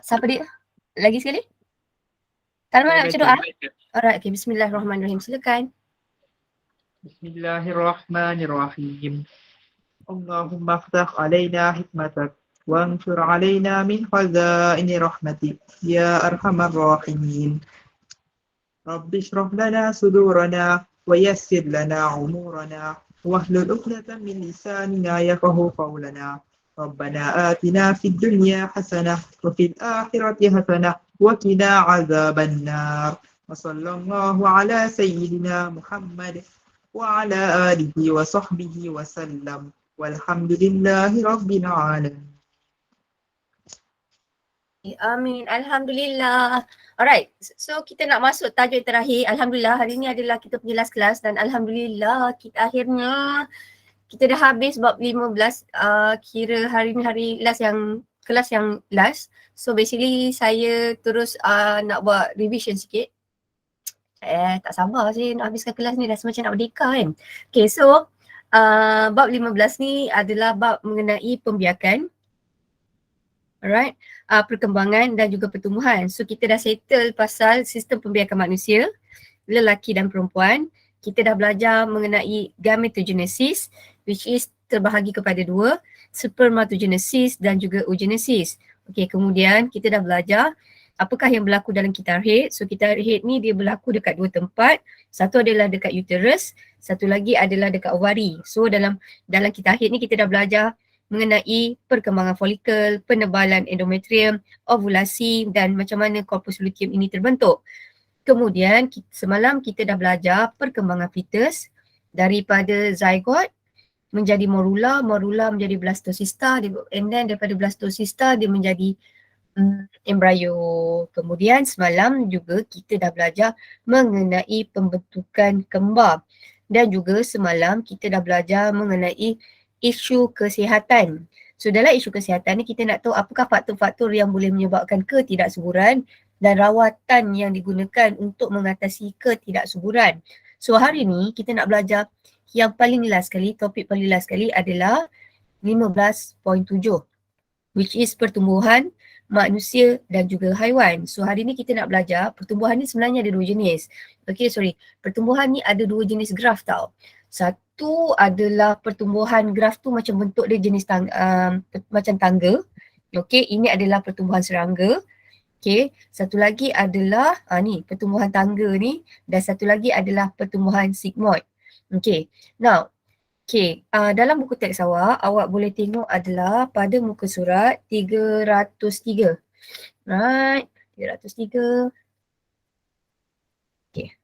Siapa dia? Lagi sekali? Salma nak baca doa? Alright, okay. Bismillahirrahmanirrahim. Silakan. Bismillahirrahmanirrahim. Allahumma ftah alaina hikmatak وانشر علينا من خزائن رحمتك يا أرحم الراحمين رب اشرح لنا صدورنا ويسر لنا أمورنا واحلل عقدة من لساننا يفقهوا قولنا ربنا آتنا في الدنيا حسنة وفي الآخرة حسنة وقنا عذاب النار وصلى الله على سيدنا محمد وعلى آله وصحبه وسلم والحمد لله رب العالمين. Amin. Alhamdulillah. Alright. So kita nak masuk tajuk terakhir. Alhamdulillah hari ni adalah kita punya last class dan Alhamdulillah kita akhirnya kita dah habis bab 15. Kira hari ni hari last yang kelas yang last. So basically saya terus nak buat revision sikit. Tak sabar sih nak habiskan kelas ni, dah macam nak merdeka kan. Okay, so bab 15 ni adalah bab mengenai pembiakan. Alright, perkembangan dan juga pertumbuhan. So kita dah settle pasal sistem pembiakan manusia, lelaki dan perempuan. Kita dah belajar mengenai gametogenesis, which is terbahagi kepada dua, spermatogenesis dan juga oogenesis. Okay, kemudian kita dah belajar apakah yang berlaku dalam kitar haid. So kitar haid ni dia berlaku dekat dua tempat. Satu adalah dekat uterus, satu lagi adalah dekat ovari. So dalam kitar haid ni kita dah belajar mengenai perkembangan folikel, penebalan endometrium, ovulasi dan macam mana corpus luteum ini terbentuk. Kemudian semalam kita dah belajar perkembangan fetus daripada zygote menjadi morula, morula menjadi blastocista, and then daripada blastocista dia menjadi embryo. Kemudian semalam juga kita dah belajar mengenai pembentukan kembar dan juga semalam kita dah belajar mengenai isu kesihatan. So dalam isu kesihatan ni kita nak tahu apakah faktor-faktor yang boleh menyebabkan ketidaksuburan dan rawatan yang digunakan untuk mengatasi ketidaksuburan. So hari ni kita nak belajar yang paling last sekali, topik paling last sekali adalah 15.7 which is pertumbuhan manusia dan juga haiwan. So hari ni kita nak belajar pertumbuhan ni sebenarnya ada dua jenis. Pertumbuhan ni ada dua jenis graf tau. Satu adalah pertumbuhan graf tu macam bentuk dia jenis macam tangga. Okay, ini adalah pertumbuhan serangga. Okay, satu lagi adalah ni pertumbuhan tangga ni dan satu lagi adalah pertumbuhan sigmoid. Okay, now dalam buku teks awak boleh tengok adalah pada muka surat 303. Right, 303. Okay.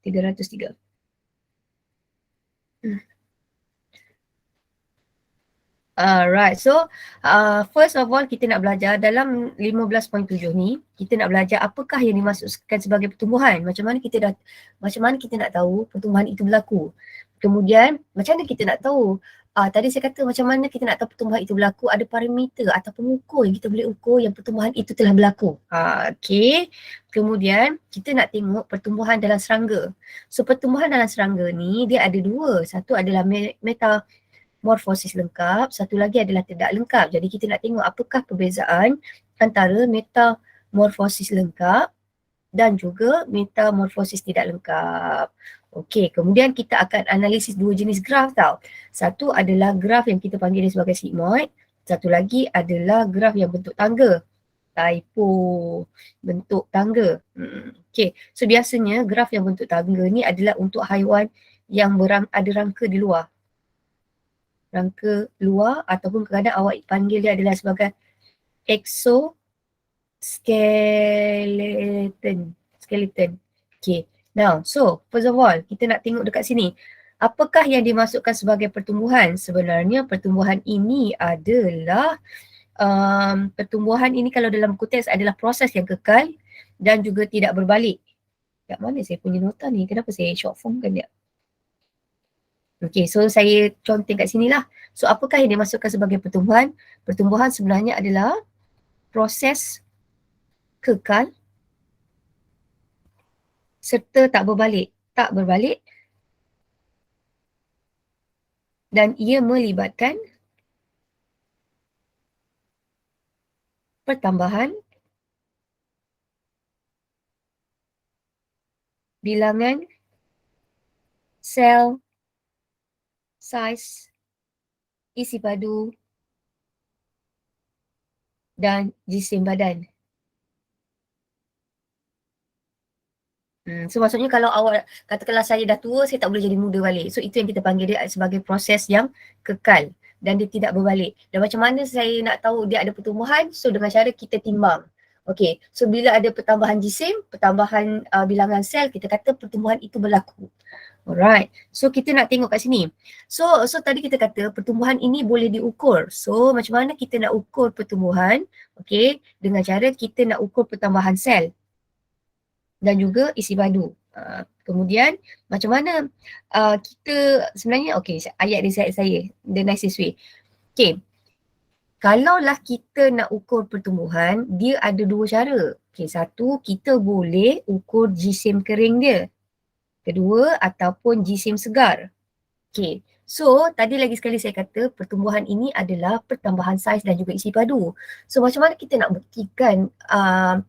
303. Alright, so first of all kita nak belajar dalam 15.7 ni, kita nak belajar apakah yang dimaksudkan sebagai pertumbuhan. Macam mana kita nak tahu pertumbuhan itu berlaku. Kemudian macam mana kita nak tahu, tadi saya kata macam mana kita nak tahu pertumbuhan itu berlaku, ada parameter atau pengukur yang kita boleh ukur yang pertumbuhan itu telah berlaku. Okay, kemudian kita nak tengok pertumbuhan dalam serangga. So pertumbuhan dalam serangga ni dia ada dua, satu adalah metamorfosis lengkap, satu lagi adalah tidak lengkap. Jadi kita nak tengok apakah perbezaan antara metamorfosis lengkap dan juga metamorfosis tidak lengkap. Okey, kemudian kita akan analisis dua jenis graf tau. Satu adalah graf yang kita panggil dia sebagai sigmoid, satu lagi adalah graf yang bentuk tangga. Typo, bentuk tangga. Okey, so biasanya graf yang bentuk tangga ni adalah untuk haiwan yang ada rangka di luar. Rangka luar ataupun kadang-kadang awak panggil dia adalah sebagai exoskeleton. Okay. Now, so first of all kita nak tengok dekat sini. Apakah yang dimasukkan sebagai pertumbuhan? Sebenarnya pertumbuhan ini adalah pertumbuhan ini kalau dalam buku teks adalah proses yang kekal dan juga tidak berbalik. Kat mana saya punya nota ni? Kenapa saya short form kan dia? Okay, so saya conteng kat sini lah. So apakah yang dimasukkan sebagai pertumbuhan? Pertumbuhan sebenarnya adalah proses kekal serta tak berbalik dan ia melibatkan pertambahan bilangan sel, saiz, isi padu dan jisim badan. So maksudnya kalau awak, katakanlah saya dah tua, saya tak boleh jadi muda balik. So itu yang kita panggil dia sebagai proses yang kekal dan dia tidak berbalik. Dan macam mana saya nak tahu dia ada pertumbuhan? So dengan cara kita timbang. Okay, so bila ada pertambahan jisim, pertambahan bilangan sel, kita kata pertumbuhan itu berlaku. Alright, so kita nak tengok kat sini. So tadi kita kata pertumbuhan ini boleh diukur. So macam mana kita nak ukur pertumbuhan? Okay, dengan cara kita nak ukur pertambahan sel dan juga isi padu. Kemudian macam mana kita sebenarnya, okay, ayat dia saya the nicest way. Okay, kalaulah kita nak ukur pertumbuhan, dia ada dua cara. Okay, satu, kita boleh ukur jisim kering dia. Kedua, ataupun jisim segar. Okay, so tadi lagi sekali saya kata pertumbuhan ini adalah pertambahan saiz dan juga isi padu. So macam mana kita nak buktikan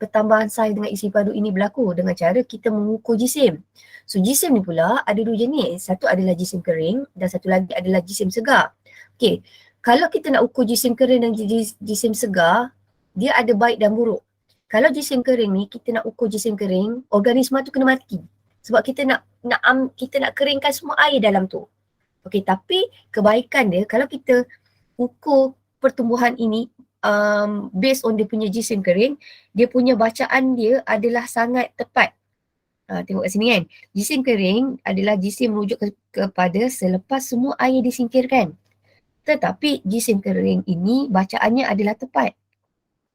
pertambahan saiz dengan isi padu ini berlaku? Dengan cara kita mengukur jisim. So jisim ni pula ada dua jenis. Satu adalah jisim kering dan satu lagi adalah jisim segar. Okay, kalau kita nak ukur jisim kering dan jisim segar, dia ada baik dan buruk. Kalau jisim kering ni, kita nak ukur jisim kering, organisma tu kena mati. Sebab kita nak keringkan semua air dalam tu. Okay, tapi kebaikan dia kalau kita ukur pertumbuhan ini based on dia punya jisim kering, dia punya bacaan dia adalah sangat tepat. Tengok kat sini kan. Jisim kering adalah jisim merujuk kepada selepas semua air disingkirkan. Tetapi jisim kering ini bacaannya adalah tepat.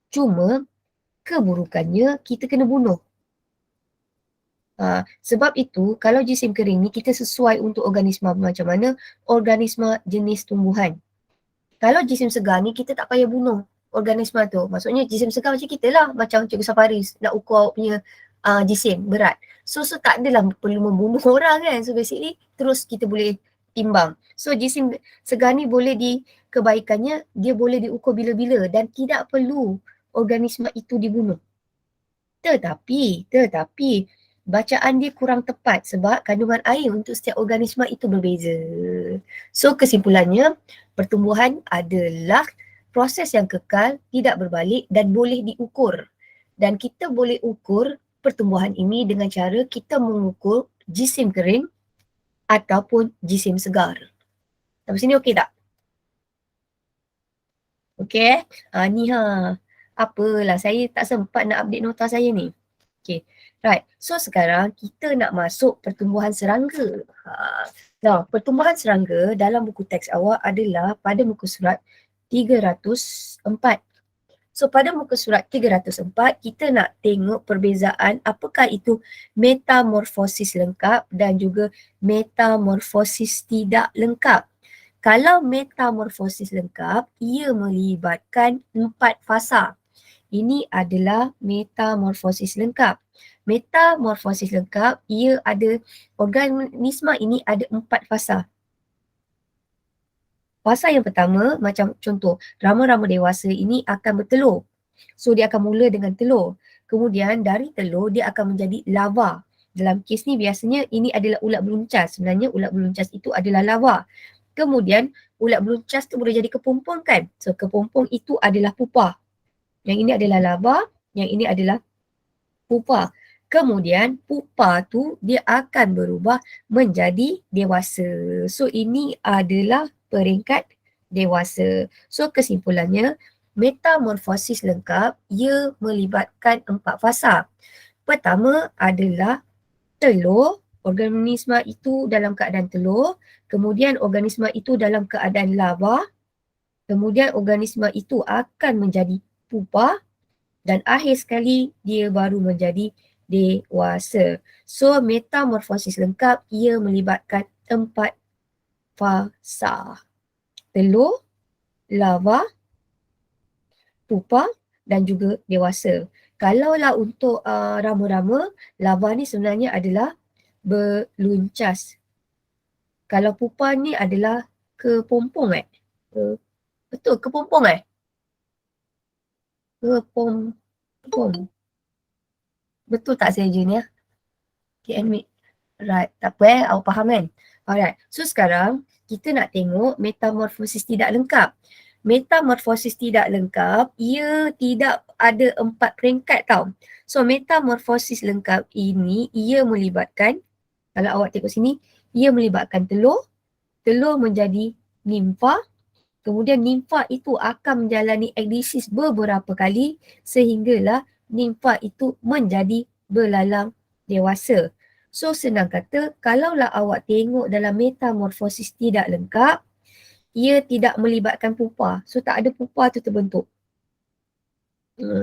Cuma keburukannya kita kena bunuh. Sebab itu kalau jisim kering ni kita sesuai untuk organisma macam mana? Organisma jenis tumbuhan. Kalau jisim segar ni kita tak payah bunuh organisma tu. Maksudnya jisim segar macam kita lah. Macam Cikgu Safaris nak ukur awak punya jisim berat. So tak adalah perlu membunuh orang kan. So basically terus kita boleh timbang. So jisim segar ni boleh kebaikannya dia boleh diukur bila-bila dan tidak perlu organisma itu dibunuh. Tetapi bacaan dia kurang tepat sebab kandungan air untuk setiap organisma itu berbeza. So kesimpulannya, pertumbuhan adalah proses yang kekal, tidak berbalik dan boleh diukur. Dan kita boleh ukur pertumbuhan ini dengan cara kita mengukur jisim kering ataupun jisim segar. Sampai sini okey tak? Okey? Ni apalah saya tak sempat nak update nota saya ni. Okay, right. So sekarang kita nak masuk pertumbuhan serangga. Nah, pertumbuhan serangga dalam buku teks awak adalah pada muka surat 304. So pada muka surat 304, kita nak tengok perbezaan apakah itu metamorfosis lengkap dan juga metamorfosis tidak lengkap. Kalau metamorfosis lengkap, ia melibatkan 4 fasa. Ini adalah metamorfosis lengkap. Metamorfosis lengkap, organisma ini ada 4 fasa. Fasa yang pertama, macam contoh, rama-rama dewasa ini akan bertelur. So dia akan mula dengan telur. Kemudian dari telur dia akan menjadi larva. Dalam kes ni biasanya ini adalah ulat beluncas. Sebenarnya ulat beluncas itu adalah larva. Kemudian ulat beluncas tu boleh jadi kepompong kan. So kepompong itu adalah pupa. Yang ini adalah larva, yang ini adalah pupa. Kemudian pupa tu dia akan berubah menjadi dewasa. So ini adalah peringkat dewasa. So kesimpulannya, metamorfosis lengkap ia melibatkan 4 fasa. Pertama adalah telur, organisma itu dalam keadaan telur, kemudian organisma itu dalam keadaan larva, kemudian organisma itu akan menjadi pupa dan akhir sekali dia baru menjadi dewasa. So metamorfosis lengkap ia melibatkan 4 fasa. Telur, larva, pupa dan juga dewasa. Kalaulah untuk rama-rama, larva ni sebenarnya adalah beluncas. Kalau pupa ni adalah kepompong betul, kepompong Pom. Betul tak saya je ni ya? Okay, admit. Right, tak apa awak faham kan? Alright, so sekarang kita nak tengok metamorfosis tidak lengkap. Metamorfosis tidak lengkap, ia tidak ada 4 peringkat tau. So metamorfosis lengkap ini, ia melibatkan, kalau awak tengok sini, ia melibatkan telur menjadi nimfa, kemudian nimfa itu akan menjalani ekdisis beberapa kali sehinggalah nimfa itu menjadi belalang dewasa. So senang kata, kalaulah awak tengok dalam metamorfosis tidak lengkap, ia tidak melibatkan pupa. So tak ada pupa tu terbentuk.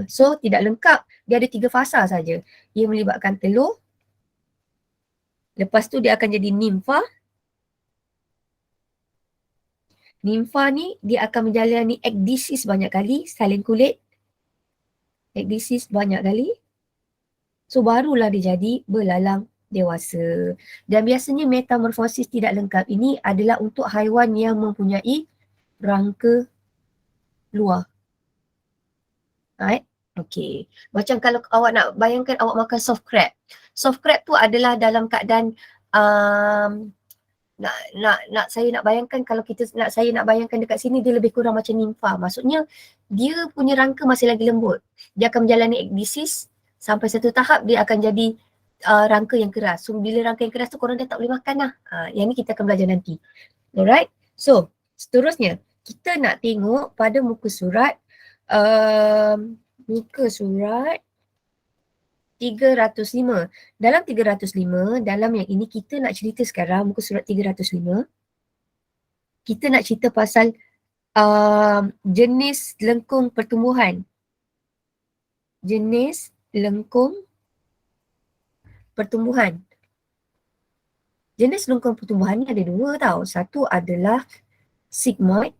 So tidak lengkap, dia ada 3 fasa saja. Ia melibatkan telur, lepas tu dia akan jadi nimfa. Nimfa ni dia akan menjalani ekdisis banyak kali, salin kulit. Ekdisis banyak kali. So barulah dia jadi belalang dewasa. Dan biasanya metamorfosis tidak lengkap ini adalah untuk haiwan yang mempunyai rangka luar. Right? Okay. Macam kalau awak nak bayangkan awak makan soft crab. Soft crab tu adalah dalam keadaan nak saya nak bayangkan, kalau saya nak bayangkan dekat sini, dia lebih kurang macam nimfa. Maksudnya dia punya rangka masih lagi lembut. Dia akan menjalani ekdisis sampai satu tahap dia akan jadi rangka yang keras. So bila rangka yang keras tu korang dah tak boleh makan lah. Yang ni kita akan belajar nanti. Alright. So seterusnya kita nak tengok pada muka surat 305. Dalam 305, dalam yang ini kita nak cerita sekarang, muka surat 305. Kita nak cerita pasal jenis lengkung pertumbuhan. Jenis lengkung pertumbuhan. Jenis lengkung pertumbuhan ni ada 2 tau. Satu adalah sigmoid.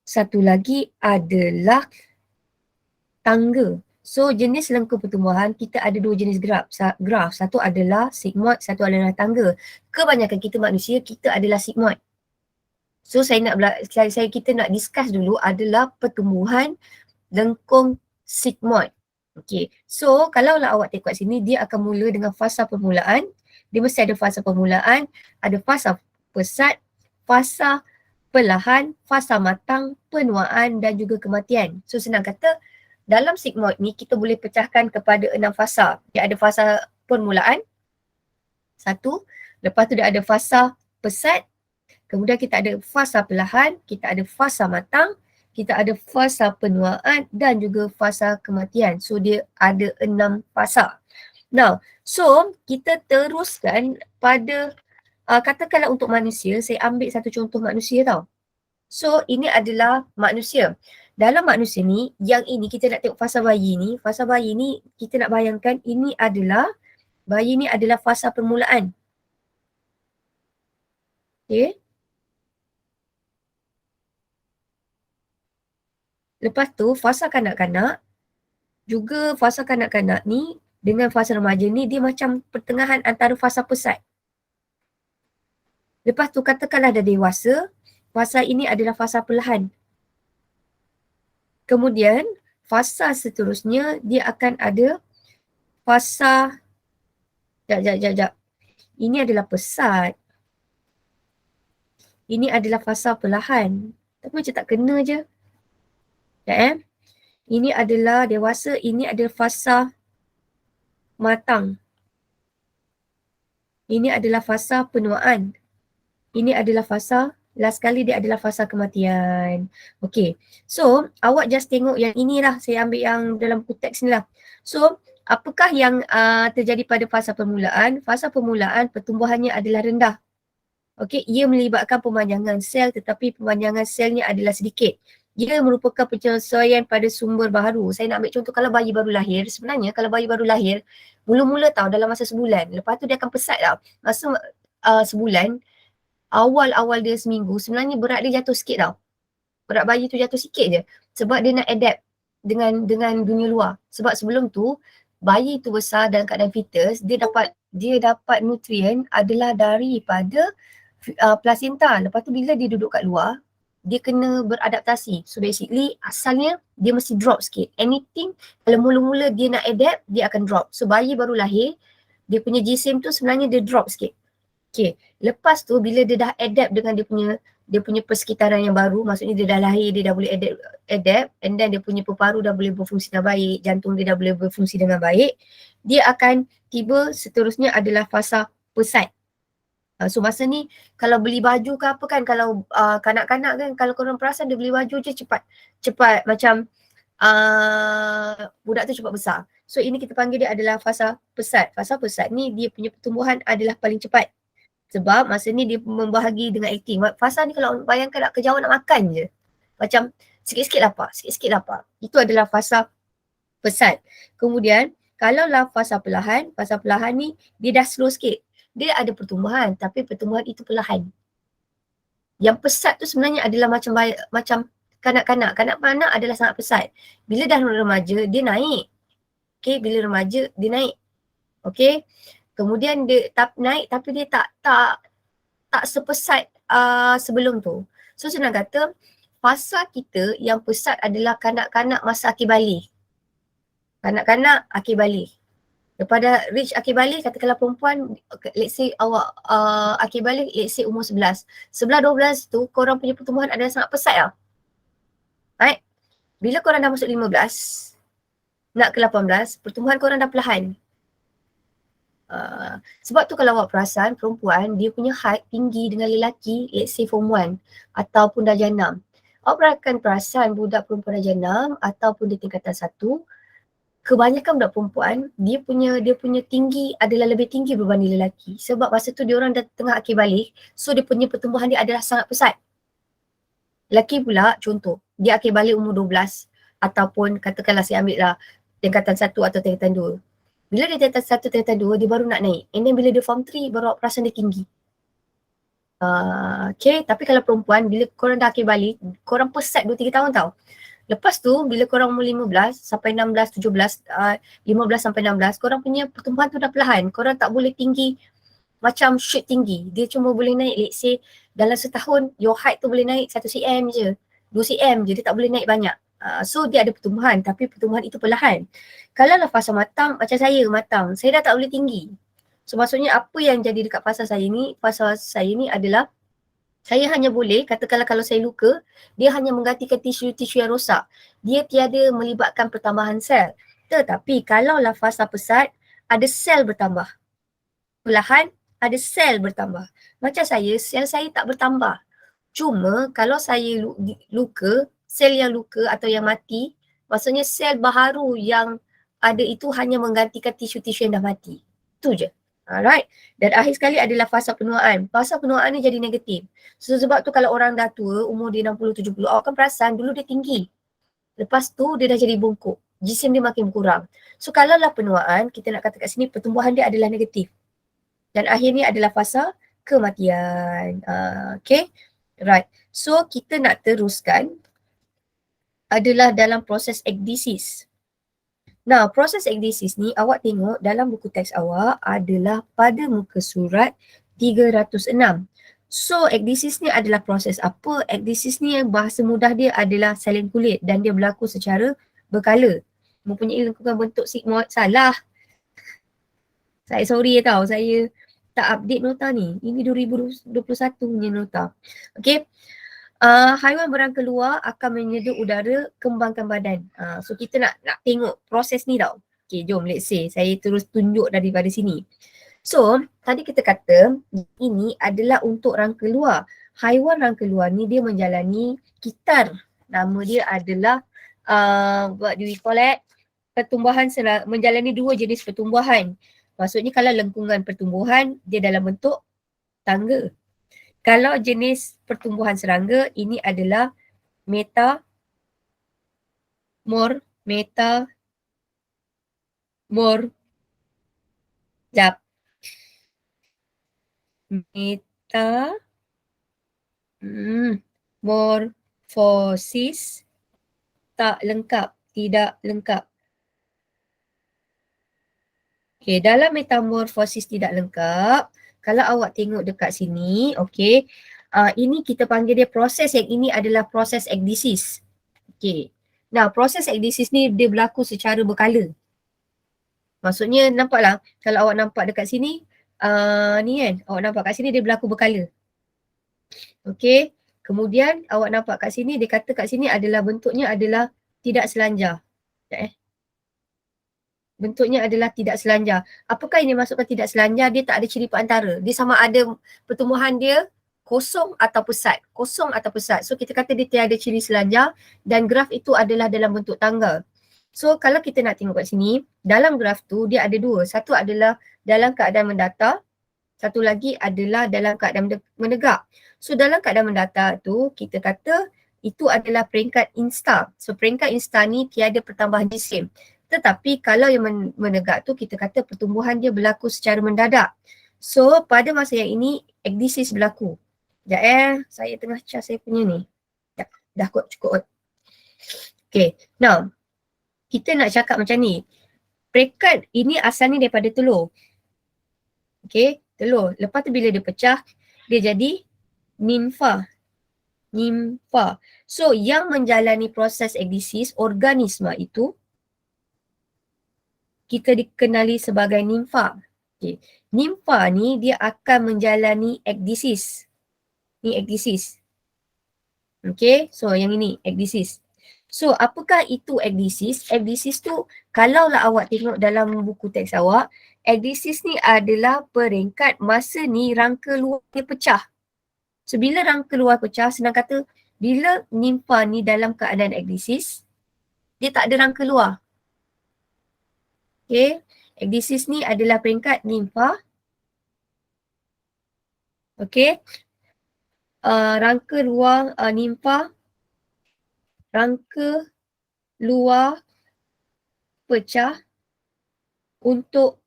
Satu lagi adalah tangga. So jenis lengkung pertumbuhan kita ada 2 jenis graf. Satu adalah sigmoid, satu adalah tangga. Kebanyakan kita manusia, kita adalah sigmoid. So kita nak discuss dulu adalah pertumbuhan lengkung sigmoid. Okay, so kalaulah awak tengok kat sini, dia akan mula dengan fasa permulaan. Dia mesti ada fasa permulaan, ada fasa pesat, fasa perlahan, fasa matang, penuaan dan juga kematian. So senang kata, dalam sigmoid ni kita boleh pecahkan kepada 6 fasa. Dia ada fasa permulaan, 1. Lepas tu dia ada fasa pesat. Kemudian kita ada fasa perlahan, kita ada fasa matang, kita ada fasa penuaan dan juga fasa kematian. So dia ada 6 fasa. Now, so kita teruskan pada katakanlah untuk manusia, saya ambil satu contoh manusia tau. So ini adalah manusia. Dalam manusia ni, yang ini kita nak tengok fasa bayi ni. Fasa bayi ni kita nak bayangkan bayi ni adalah fasa permulaan. Okay. Lepas tu fasa kanak-kanak, juga fasa kanak-kanak ni dengan fasa remaja ni dia macam pertengahan antara fasa pesat. Lepas tu katakanlah dah dewasa, fasa ini adalah fasa perlahan. Kemudian fasa seterusnya dia akan ada fasa ini adalah pesat. Ini adalah fasa perlahan. Tapi macam tak kena je. Ini adalah dewasa, ini adalah fasa matang. Ini adalah fasa penuaan. Ini adalah fasa, last kali dia adalah fasa kematian. Okay, so awak just tengok yang inilah, saya ambil yang dalam buku teks ni lah. So apakah yang terjadi pada fasa permulaan? Fasa permulaan pertumbuhannya adalah rendah. Okay, ia melibatkan pemanjangan sel tetapi pemanjangan selnya adalah sedikit. Ia merupakan penyesuaian pada sumber baharu. Saya nak ambil contoh kalau bayi baru lahir. Sebenarnya kalau bayi baru lahir, mula-mula tau dalam masa sebulan. Lepas tu dia akan pesat tau. Masa sebulan, awal-awal dia seminggu, sebenarnya berat dia jatuh sikit tau. Berat bayi tu jatuh sikit je. Sebab dia nak adapt dengan dunia luar. Sebab sebelum tu, bayi tu besar dalam keadaan fetus, dia dapat nutrien adalah daripada placenta. Lepas tu bila dia duduk kat luar, dia kena beradaptasi. So basically asalnya dia mesti drop sikit. Anything kalau mula-mula dia nak adapt, dia akan drop. So bayi baru lahir, dia punya jisim tu sebenarnya dia drop sikit. Okay, lepas tu bila dia dah adapt dengan dia punya persekitaran yang baru, maksudnya dia dah lahir, dia dah boleh adapt and then dia punya paru dah boleh berfungsi dengan baik, jantung dia dah boleh berfungsi dengan baik, dia akan tiba seterusnya adalah fasa pesat. So masa ni kalau beli baju ke apa kan, kalau kanak-kanak kan, kalau korang perasan dia beli baju je cepat macam budak tu cepat besar. So ini kita panggil dia adalah fasa pesat. Fasa pesat ni dia punya pertumbuhan adalah paling cepat. Sebab masa ni dia membahagi dengan akting. Fasa ni kalau bayangkan nak kejauhan nak makan je. Macam sikit-sikit lapar. Itu adalah fasa pesat. Kemudian kalaulah fasa perlahan ni dia dah slow sikit. Dia ada pertumbuhan tapi pertumbuhan itu perlahan. Yang pesat tu sebenarnya adalah macam kanak-kanak. Kanak-kanak adalah sangat pesat. Bila dah remaja dia naik. Okay, bila remaja dia naik. Okay. Kemudian dia naik tapi dia tak sepesat sebelum tu. So senang kata fasa kita yang pesat adalah kanak-kanak masa akhir balik. Kanak-kanak akhir balik. Lepas dah reach akhir balik, katakanlah perempuan, let's say awak akhir balik, let's say umur 11. 11-12 tu korang punya pertumbuhan adalah sangat pesat tau. Right? Bila korang dah masuk 15, nak ke 18, pertumbuhan korang dah perlahan. Sebab tu kalau awak perasan perempuan dia punya height tinggi dengan lelaki, let's say form 1 ataupun darjah 6. Awak akan perasan budak perempuan darjah 6 ataupun di tingkatan 1, kebanyakan budak perempuan dia punya tinggi adalah lebih tinggi berbanding lelaki. Sebab masa tu dia orang dah tengah akhir balik, so dia punya pertumbuhan dia adalah sangat pesat. Lelaki pula contoh, dia akhir balik umur 12 ataupun katakanlah saya ambil lah tingkatan 1 atau tingkatan 2. Bila dia tingkatan 1, tingkatan 2, dia baru nak naik. And then bila dia form 3, baru awak perasan dia tinggi. Okay, tapi kalau perempuan, bila korang dah akhir balik, korang pesat 2-3 tahun tau. Lepas tu, bila korang umur 15 sampai 16, 17, 15 sampai 16, korang punya pertumbuhan tu dah perlahan. Korang tak boleh tinggi macam shoot tinggi. Dia cuma boleh naik, let's say, dalam setahun, your height tu boleh naik 1 cm je, 2 cm je, dia tak boleh naik banyak. So dia ada pertumbuhan tapi pertumbuhan itu perlahan. Kalau lah fasa matang, macam saya matang, saya dah tak boleh tinggi. So maksudnya apa yang jadi dekat fasa saya ni adalah saya hanya boleh, katakanlah kalau saya luka, dia hanya menggantikan tisu-tisu yang rosak. Dia tiada melibatkan pertambahan sel. Tetapi kalau lah fasa pesat, ada sel bertambah. Perlahan ada sel bertambah. Macam saya, sel saya tak bertambah. Cuma kalau saya luka, sel yang luka atau yang mati, maksudnya sel baharu yang ada itu hanya menggantikan tisu-tisu yang dah mati. Itu je. Alright. Dan akhir sekali adalah fasa penuaan. Fasa penuaan ni jadi negatif. So sebab tu kalau orang dah tua, umur dia 60-70, awak akan perasan dulu dia tinggi. Lepas tu dia dah jadi bungkuk. Jisim dia makin kurang. So kalau lah penuaan, kita nak kata kat sini pertumbuhan dia adalah negatif. Dan akhirnya adalah fasa kematian. Okay. Right. So kita nak teruskan adalah dalam proses ekdisis. Nah, proses ekdisis ni awak tengok dalam buku teks awak adalah pada muka surat 306. So ekdisis ni adalah proses apa? Ekdisis ni bahasa mudah dia adalah salin kulit dan dia berlaku secara berkala. Mempunyai lengkungan bentuk sigmoid. Salah. Saya sorry tau, saya tak update nota ni. Ini 2021 punya nota. Okay. Haiwan berangka luar akan menyedut udara, kembangkan badan. So kita nak tengok proses ni tau. Okay, jom let's say saya terus tunjuk daripada sini. So tadi kita kata ini adalah untuk rangka luar. Haiwan rangka luar ni dia menjalani kitar. Nama dia adalah what do we call it? Pertumbuhan menjalani 2 jenis pertumbuhan. Maksudnya kalau lengkungan pertumbuhan dia dalam bentuk tangga. Kalau jenis pertumbuhan serangga, ini adalah metamorfosis tak lengkap, tidak lengkap. Okay, dalam metamorfosis tidak lengkap, kalau awak tengok dekat sini, okay, Ini kita panggil dia proses yang ini adalah proses ekdisis. Okay. Nah, proses ekdisis ni dia berlaku secara berkala. Maksudnya nampaklah kalau awak nampak dekat sini, ni kan, awak nampak kat sini dia berlaku berkala. Okay. Kemudian awak nampak kat sini, dia kata kat sini adalah bentuknya adalah tidak selanjar. Sekejap Bentuknya adalah tidak selanjar. Apakah ini maksudkan tidak selanjar? Dia tak ada ciri perantara. Dia sama ada pertumbuhan dia kosong atau pusat. Kosong atau pusat. So kita kata dia tiada ciri selanjar dan graf itu adalah dalam bentuk tangga. So kalau kita nak tengok kat sini, dalam graf tu dia ada dua. Satu adalah dalam keadaan mendatar. Satu lagi adalah dalam keadaan menegak. So dalam keadaan mendatar tu kita kata itu adalah peringkat insta. So peringkat insta ni tiada pertambahan jisim. Tetapi kalau yang menegak tu kita kata pertumbuhan dia berlaku secara mendadak. So pada masa yang ini ekdisis berlaku. Sekejap saya tengah cas saya punya ni. Dah kot cukup. Okay, now kita nak cakap macam ni. Peringkat ini asal ni daripada telur. Okay, telur. Lepas tu bila dia pecah, dia jadi nimfa. Nimfa. So yang menjalani proses ekdisis organisma itu kita dikenali sebagai nimfa. Okay. Nimfa ni dia akan menjalani ekdisis. Ni ekdisis. Okay, so yang ini ekdisis. So apakah itu ekdisis? Ekdisis tu kalaulah awak tengok dalam buku teks awak, ekdisis ni adalah peringkat masa ni rangka luar dia pecah. So bila rangka luar pecah, senang kata bila nimfa ni dalam keadaan ekdisis, dia tak ada rangka luar. Okay, ekdisis ni adalah peringkat nimfa. Okay, rangka luar nimfa, rangka luar pecah untuk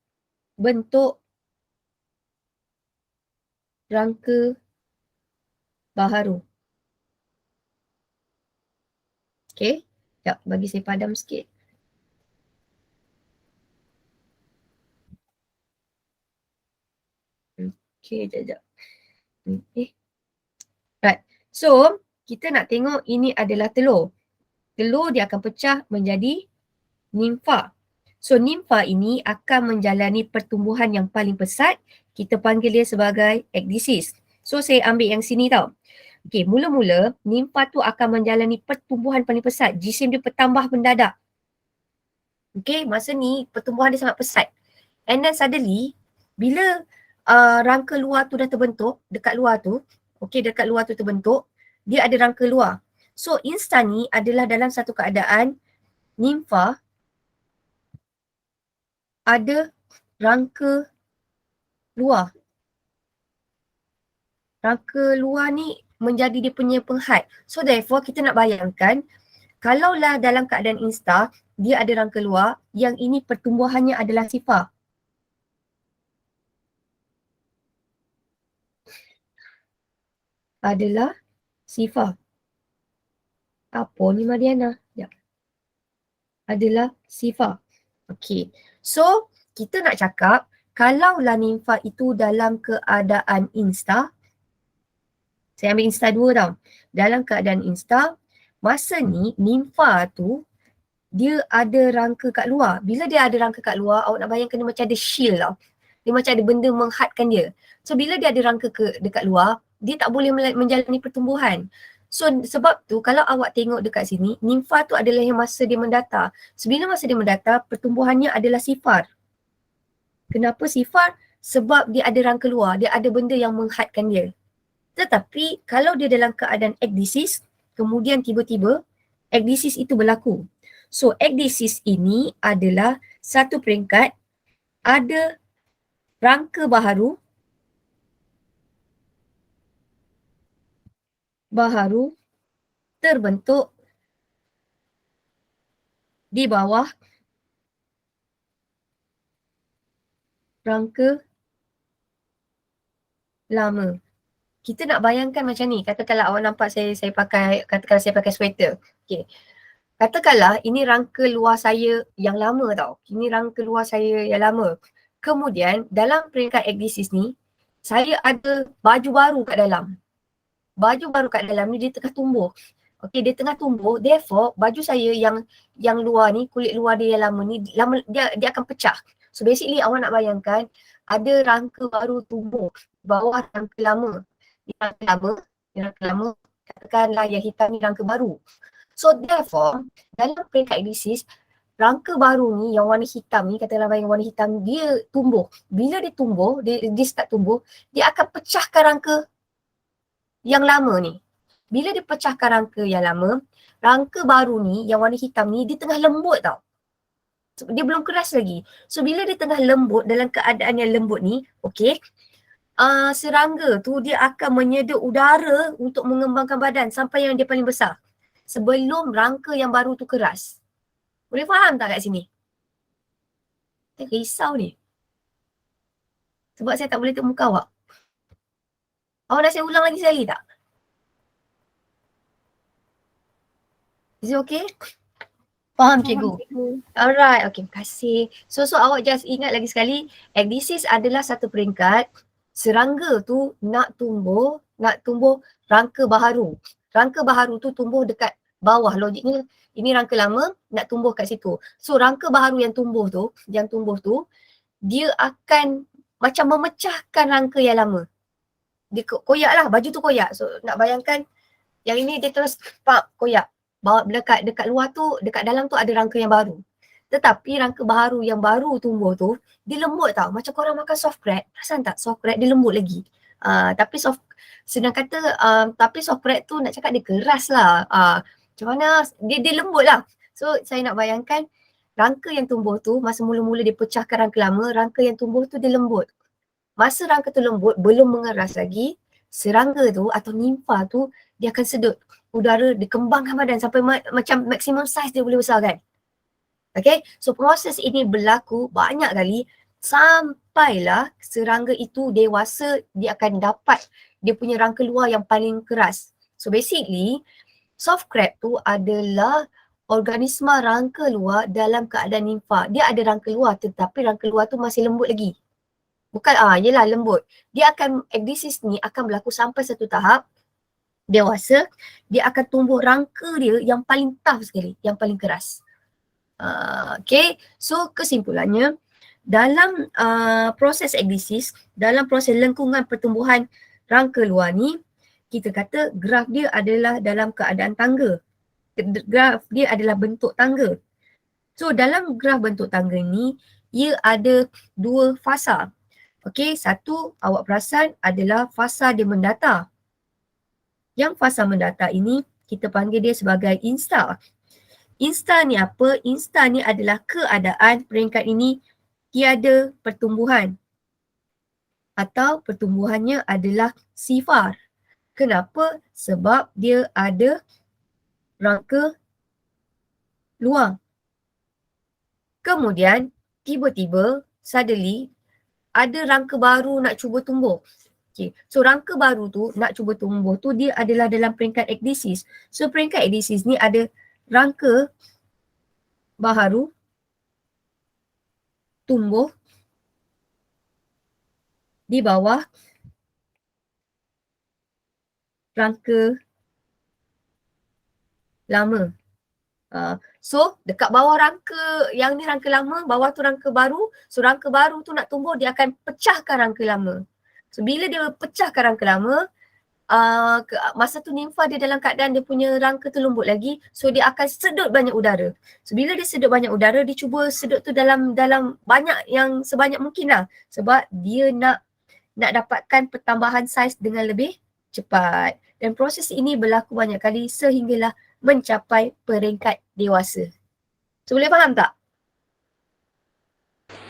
bentuk rangka baharu. Okay, sekejap bagi saya padam sikit. Okay, sekejap. Right. So, kita nak tengok ini adalah telur. Telur dia akan pecah menjadi nimfa. So, nimfa ini akan menjalani pertumbuhan yang paling pesat. Kita panggil dia sebagai ekdisis. So, saya ambil yang sini tau. Okay, mula-mula nimfa tu akan menjalani pertumbuhan paling pesat. Jisim dia bertambah mendadak. Okay, masa ni pertumbuhan dia sangat pesat. And then suddenly, bila rangka luar tu dah terbentuk, dekat luar tu, okay, dekat luar tu terbentuk, dia ada rangka luar. So, insta ni adalah dalam satu keadaan nimfa ada rangka luar. Rangka luar ni menjadi dia punya penghad. So, therefore, kita nak bayangkan kalaulah dalam keadaan insta, dia ada rangka luar, yang ini pertumbuhannya adalah sifar. Adalah sifar. Apa ni Mariana? Ya. Adalah sifar. Okey. So, kita nak cakap kalaulah nimfa itu dalam keadaan insta, saya ambil insta 2 tau. Dalam keadaan insta, masa ni nimfa tu dia ada rangka kat luar. Bila dia ada rangka kat luar, awak nak bayangkan dia macam ada shield tau. Dia macam ada benda menghadkan dia. So bila dia ada rangka dekat luar, dia tak boleh menjalani pertumbuhan. So sebab tu kalau awak tengok dekat sini, nimfa tu adalah yang masa dia mendatar. So bila masa dia mendatar, pertumbuhannya adalah sifar. Kenapa sifar? Sebab dia ada rangka luar, dia ada benda yang menghadkan dia. Tetapi kalau dia dalam keadaan ekdisis, kemudian tiba-tiba ekdisis itu berlaku. So ekdisis ini adalah satu peringkat ada rangka baharu terbentuk di bawah rangka lama. Kita nak bayangkan macam ni. Katakanlah awak nampak saya pakai, katakanlah saya pakai sweater. Okay. Katakanlah ini rangka luar saya yang lama tau. Ini rangka luar saya yang lama. Kemudian dalam peringkat ekdisis ni, saya ada baju baru kat dalam. baju baru kat dalam ni dia tengah tumbuh. Okay, dia tengah tumbuh, therefore baju saya yang luar ni, kulit luar dia yang lama ni, dia akan pecah. So basically awak nak bayangkan ada rangka baru tumbuh bawah rangka lama. Rangka lama, katakanlah yang hitam ni rangka baru. So therefore, dalam peringkat disease, rangka baru ni yang warna hitam ni, katakanlah yang warna hitam, dia tumbuh. Bila dia tumbuh, dia start tumbuh, dia akan pecahkan rangka yang lama ni. Bila dia pecahkan rangka yang lama, rangka baru ni yang warna hitam ni dia tengah lembut tau. So, dia belum keras lagi. So bila dia tengah lembut, dalam keadaan yang lembut ni, okay, serangga tu dia akan menyedut udara untuk mengembangkan badan sampai yang dia paling besar. Sebelum rangka yang baru tu keras. Boleh faham tak kat sini? Saya risau ni. Sebab saya tak boleh tengok muka awak. Awak nak saya ulang lagi sekali tak? Is it okay? Faham cikgu? Alright, okay, terima kasih. So awak just ingat lagi sekali, ecdysis adalah satu peringkat. Serangga tu nak tumbuh rangka baharu. Rangka baharu tu tumbuh dekat bawah. Logiknya ini rangka lama nak tumbuh kat situ. So rangka baharu yang tumbuh tu, dia akan macam memecahkan rangka yang lama. Dia koyak lah, baju tu koyak. So nak bayangkan yang ini dia terus koyak. Bawa dekat luar tu, dekat dalam tu ada rangka yang baru. Tetapi rangka baharu yang baru tumbuh tu, dia lembut tau. Macam korang makan soft crack. Perasan tak? Soft crack dia lembut lagi. Tapi soft crack tu nak cakap dia keras lah. Macam mana? Dia lembut lah. So saya nak bayangkan rangka yang tumbuh tu, masa mula-mula dia pecahkan rangka lama, rangka yang tumbuh tu dia lembut. Masa rangka tu lembut, belum mengeras lagi, serangga tu atau nimfa tu, dia akan sedut udara, dikembangkan badan sampai macam maksimum size dia boleh besarkan. Okay, so proses ini berlaku banyak kali sampailah serangga itu dewasa, dia akan dapat dia punya rangka luar yang paling keras. So basically, soft crab tu adalah organisma rangka luar dalam keadaan nimfa. Dia ada rangka luar tetapi rangka luar tu masih lembut lagi. Bukan, yelah lembut. Dia akan, ecdysis ni akan berlaku sampai satu tahap dewasa, dia akan tumbuh rangka dia yang paling tough sekali, yang paling keras. Okay, so kesimpulannya, dalam proses ecdysis, dalam proses lengkungan pertumbuhan rangka luar ni, kita kata graf dia adalah dalam keadaan tangga. Graf dia adalah bentuk tangga. So dalam graf bentuk tangga ni, ia ada dua fasa. Okay, satu awak perasan adalah fasa dia mendatar. Yang fasa mendatar ini kita panggil dia sebagai instar. Instar ni apa? Instar ni adalah keadaan peringkat ini tiada pertumbuhan atau pertumbuhannya adalah sifar. Kenapa? Sebab dia ada rangka luar. Kemudian tiba-tiba suddenly ada rangka baru nak cuba tumbuh. Okay. So rangka baru tu nak cuba tumbuh tu dia adalah dalam peringkat ecdysis. So peringkat ecdysis ni ada rangka baharu tumbuh di bawah rangka lama. So dekat bawah rangka, yang ni rangka lama, bawah tu rangka baru. So rangka baru tu nak tumbuh, dia akan pecahkan rangka lama. So bila dia pecahkan rangka lama, masa tu nimfa dia dalam keadaan dia punya rangka tu lembut lagi, so dia akan sedut banyak udara. So bila dia sedut banyak udara, dia cuba sedut tu dalam banyak yang sebanyak mungkin lah. Sebab dia nak dapatkan pertambahan saiz dengan lebih cepat. Dan proses ini berlaku banyak kali sehinggalah mencapai peringkat dewasa. So boleh faham tak?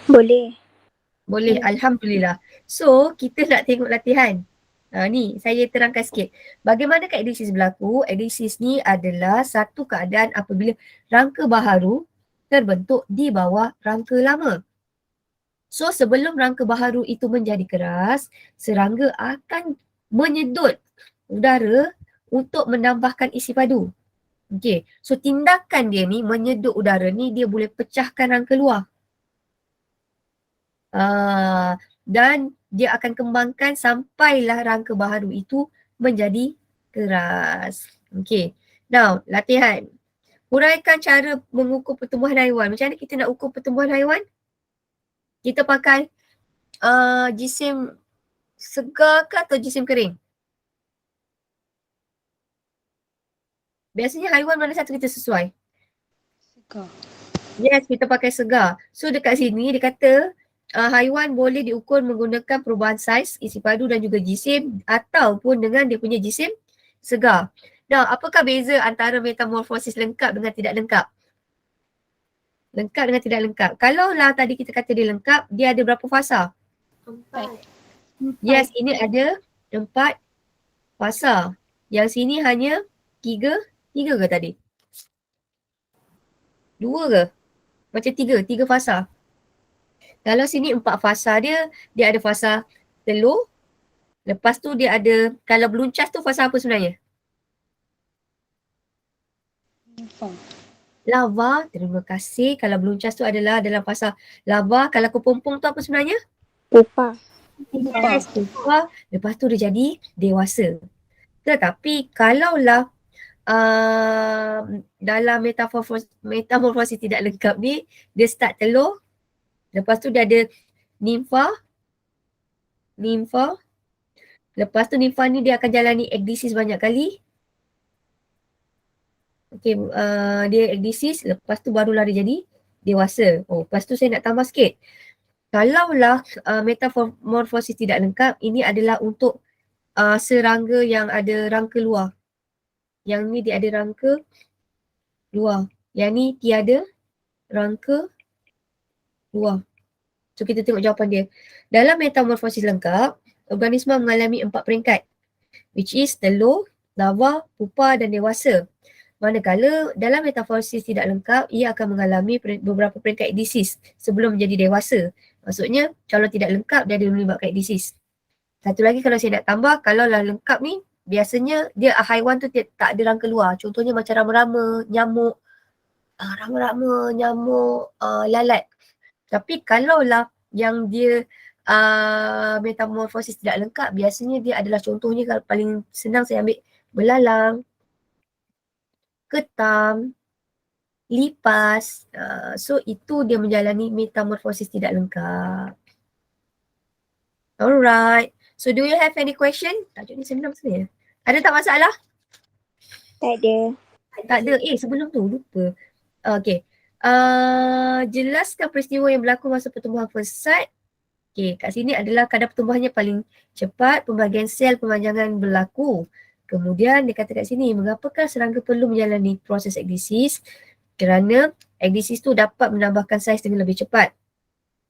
Boleh. Boleh, alhamdulillah. So kita nak tengok latihan. Ni saya terangkan sikit. Bagaimana ecdysis berlaku? Ecdysis ni adalah satu keadaan apabila rangka baharu terbentuk di bawah rangka lama. So sebelum rangka baharu itu menjadi keras, serangga akan menyedut udara untuk menambahkan isi padu. Okay, so tindakan dia ni menyedut udara ni dia boleh pecahkan rangka luar. Dan dia akan kembangkan sampailah rangka baharu itu menjadi keras. Okay. Now, latihan. Huraikan cara mengukur pertumbuhan haiwan. Macam mana kita nak ukur pertumbuhan haiwan? Kita pakai jisim segar ke atau jisim kering? Biasanya haiwan mana satu kita sesuai? Segar. Yes, kita pakai segar. So dekat sini dia kata haiwan boleh diukur menggunakan perubahan saiz, isi padu dan juga jisim ataupun dengan dia punya jisim segar. Now, apakah beza antara metamorfosis lengkap dengan tidak lengkap? Lengkap dengan tidak lengkap. Kalau lah tadi kita kata dia lengkap, dia ada berapa fasa? 4. Yes, ini ada 4 fasa. Yang sini hanya 3 ke tadi? 2 ke? Macam 3 fasa. Kalau sini 4 fasa dia ada fasa telur. Lepas tu dia ada, kalau beluncas tu fasa apa sebenarnya? Nimfa. Lava, terima kasih. Kalau beluncas tu adalah dalam fasa lava. Kalau kepompong tu apa sebenarnya? Pupa. Yes, pupa. Lepas tu dia jadi dewasa. Tetapi kalaulah dalam metamorfosis tidak lengkap ni, dia start telur. Lepas tu dia ada nimfa. Lepas tu nimfa ni dia akan jalani ekdisis banyak kali. Okay, dia ekdisis. Lepas tu barulah dia jadi dewasa. Oh, lepas tu saya nak tambah sikit. Kalaulah metamorfosis tidak lengkap, ini adalah untuk serangga yang ada rangka luar. Yang ni dia ada rangka luar. Yang ni tiada rangka luar. So kita tengok jawapan dia. Dalam metamorfosis lengkap, organisma mengalami 4 peringkat. Which is telur, larva, pupa dan dewasa. Manakala dalam metamorfosis tidak lengkap, ia akan mengalami beberapa peringkat ekdisis sebelum menjadi dewasa. Maksudnya kalau tidak lengkap dia ada menyebabkan ekdisis. Satu lagi kalau saya nak tambah, kalau lah lengkap ni biasanya dia haiwan tu tak ada rangka luar. Contohnya macam rama-rama, nyamuk, lalat. Tapi kalaulah yang dia metamorfosis tidak lengkap, biasanya dia adalah contohnya kalau paling senang saya ambil belalang, ketam, lipas. So itu dia menjalani metamorfosis tidak lengkap. Alright. So do you have any question? Tajuk ni senang sebenarnya. Ada tak masalah? Tak ada. Tak ada. Sebelum tu lupa. Okay. Jelaskan peristiwa yang berlaku masa pertumbuhan pesat. Okay, kat sini adalah kadar pertumbuhannya paling cepat, pembahagian sel pemanjangan berlaku. Kemudian dia kata kat sini, mengapakah serangga perlu menjalani proses ekdisis? Kerana ekdisis tu dapat menambahkan saiz dengan lebih cepat.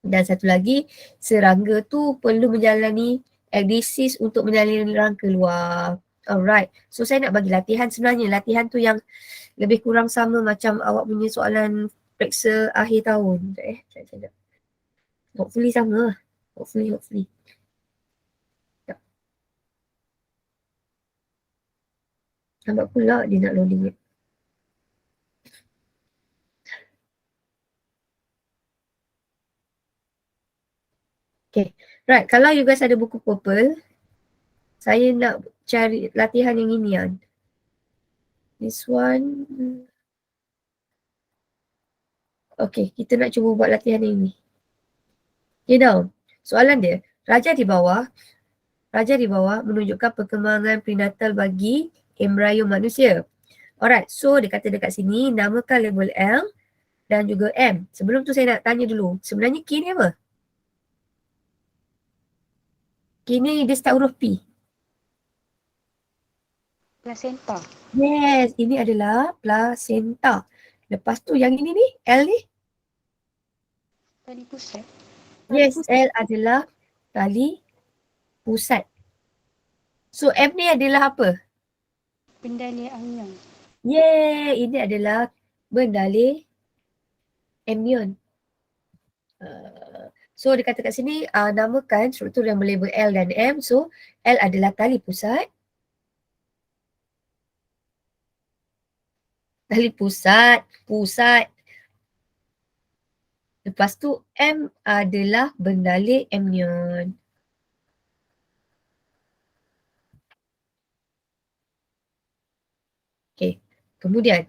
Dan satu lagi, serangga tu perlu menjalani ekdisis untuk menjalani rangka luar. Alright, so saya nak bagi latihan sebenarnya. Latihan tu yang lebih kurang sama macam awak punya soalan periksa akhir tahun. Sekejap. Hopefully sama lah. Hopefully. Nampak pula dia nak loading ni. Okay, right. Kalau you guys ada buku purple, saya nak cari latihan yang ini kan. This one. Okay, kita nak cuba buat latihan yang ini. Okay, now. Soalan dia, raja di bawah menunjukkan perkembangan prenatal bagi embrio manusia. Alright, so dia kata dekat sini, namakan label L dan juga M. Sebelum tu saya nak tanya dulu, sebenarnya K ni apa? K ni dia start huruf P. Placenta. Yes, ini adalah placenta. Lepas tu yang ini ni, L ni? Tali pusat. Yes, L adalah tali pusat. So M ni adalah apa? Pendali amnion. Yeay, ini adalah bendalih amnion. So dia kata kat sini namakan struktur yang berlabel L dan M. So L adalah tali pusat. Pusat. Lepas tu M adalah bendalih amnion. Kemudian,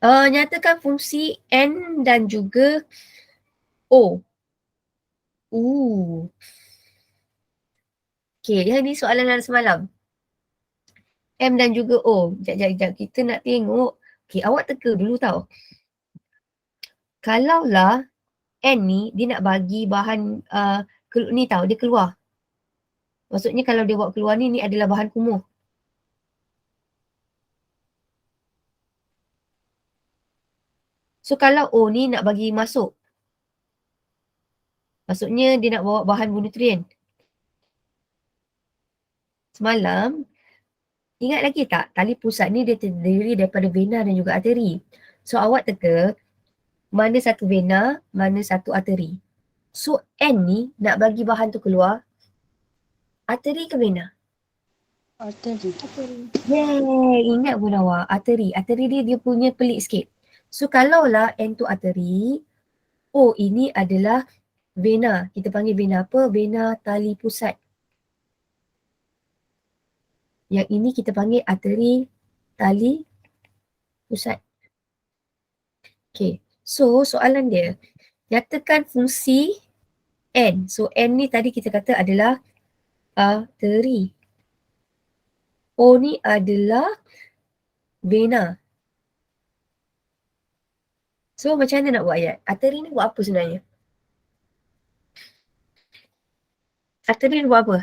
nyatakan fungsi N dan juga O. Okay, yang ni soalan dari semalam. M dan juga O. Sekejap. Kita nak tengok. Okay, awak teka dulu tau. Kalaulah N ni, dia nak bagi bahan ni tau, dia keluar. Maksudnya kalau dia bawa keluar ni adalah bahan kumuh. So kalau O ni nak bagi masuk. Maksudnya dia nak bawa bahan nutrien. Semalam, ingat lagi tak? Tali pusat ni dia terdiri daripada vena dan juga arteri. So awak teka, mana satu vena, mana satu arteri. So N ni nak bagi bahan tu keluar, arteri ke vena? Arteri. Yeay, ingat pun awak, arteri. Arteri dia punya pelik sikit. So kalaulah N tu arteri, O ini adalah vena. Kita panggil vena apa? Vena tali pusat. Yang ini kita panggil arteri tali pusat. Okay, so soalan dia, nyatakan fungsi N. So N ni tadi kita kata adalah arteri. O ni adalah vena. So macam mana nak buat ayat? Arteri ni buat apa sebenarnya? Arteri ni buat apa?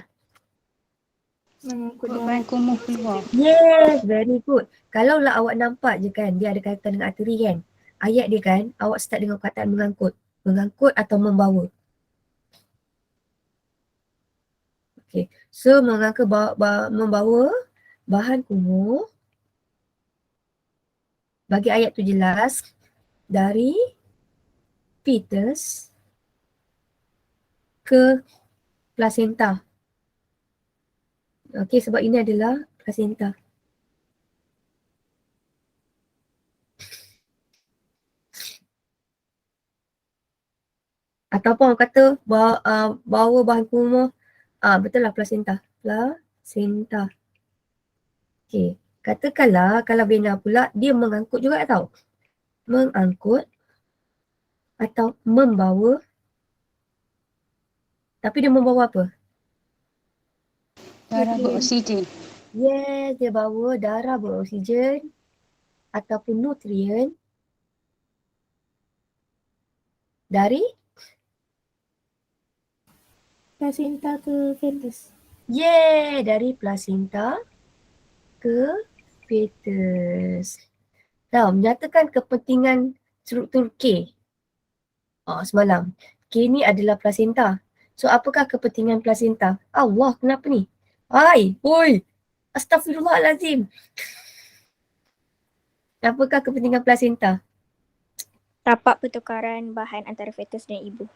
Bahan kumuh keluar. Yes, very good. Kalaulah awak nampak je kan, dia ada kaitan dengan arteri kan. Ayat dia kan, awak start dengan perkataan mengangkut. Mengangkut atau membawa. Okay, so mengangkut membawa bahan kumuh. Bagi ayat tu jelas, dari fetus ke plasenta. Okay, sebab ini adalah plasenta. Ataupun orang kata bawa bahan kumuh, betul lah plasenta. Plasenta. Okay, katakanlah kalau vena pula dia mengangkut juga tau. Mengangkut atau membawa. Tapi dia membawa apa? Darah beroksigen. Yes, dia bawa darah beroksigen ataupun nutrien dari Placenta ke fetus. yeah, dari plasenta ke fetus. Now, menyatakan kepentingan struktur K. Semalam. K ni adalah plasenta. So, apakah kepentingan plasenta? Allah, kenapa ni? Oi. Astaghfirullahalazim. Apakah kepentingan plasenta? Tapak pertukaran bahan antara fetus dan ibu.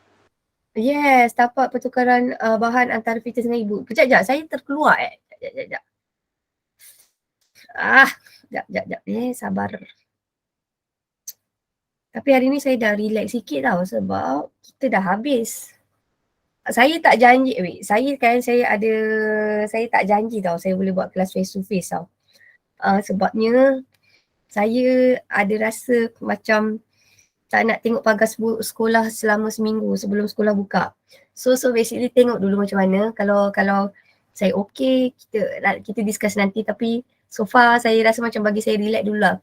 Yes, tapak pertukaran bahan antara fetus dengan ibu. Kejap, saya terkeluar. Sekejap. Sekejap. Sabar. Tapi hari ni saya dah relax sikit tau sebab kita dah habis. Saya tak janji, saya tak janji tau saya boleh buat kelas face to face tau. Sebabnya saya ada rasa macam tak nak tengok pagar sekolah selama seminggu sebelum sekolah buka. So basically tengok dulu macam mana. Kalau saya okay, kita discuss nanti, tapi so far saya rasa macam bagi saya relax dulu lah.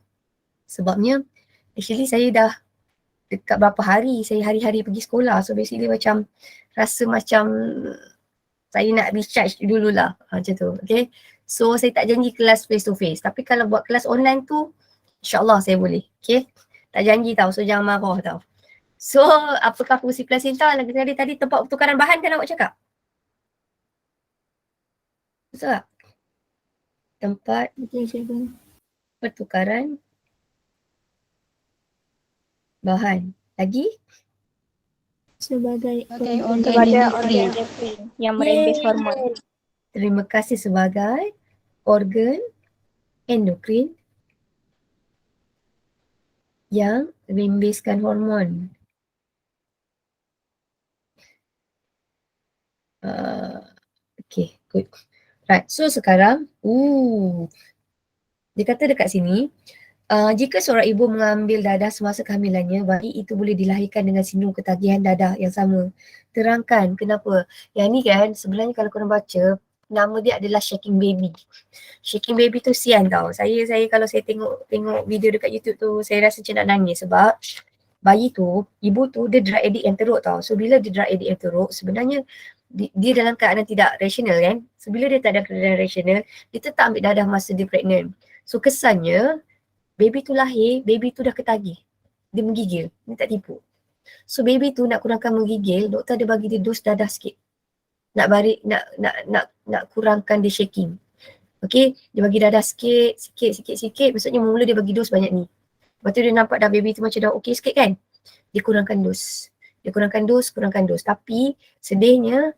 Sebabnya actually saya dah dekat berapa hari, saya hari-hari pergi sekolah. So basically macam rasa macam saya nak recharge dululah macam tu. Okay. So saya tak janji kelas face to face. Tapi kalau buat kelas online tu, insyaAllah saya boleh. Okay. Tak janji tau, so jangan marah tau. So apakah fungsi plasenta? Lagi tadi tempat pertukaran bahan kan awak cakap? Betul tak? Tempat pertukaran bahan. Lagi? Sebagai organ organ yang merembes hormon. Terima kasih, sebagai organ endokrin yang rembeskan hormon. Okay, good. Right, so sekarang, dia kata dekat sini, Jika seorang ibu mengambil dadah semasa kehamilannya, bayi itu boleh dilahirkan dengan sindrom ketagihan dadah yang sama. Terangkan kenapa. Yang ni kan sebenarnya kalau korang baca, nama dia adalah shaking baby. Shaking baby tu sian tau. Saya kalau saya tengok video dekat YouTube tu, saya rasa macam nak nangis sebab bayi tu, ibu tu dia drug addict yang teruk tau. So bila dia drug addict yang teruk, sebenarnya dia dalam keadaan tidak rasional kan. So bila dia tak ada keadaan rasional, dia tetap ambil dadah masa dia pregnant. So kesannya baby tu lahir, baby tu dah ketagih. Dia menggigil, ni tak tipu. So baby tu nak kurangkan menggigil, doktor ada bagi dia dos dadah sikit. Nak kurangkan dia shaking. Okay, dia bagi dadah sikit. Maksudnya mula dia bagi dos banyak ni. Lepas tu dia nampak dah baby tu macam dah okey sikit kan. Dia kurangkan dos. Kurangkan dos. Tapi sedihnya,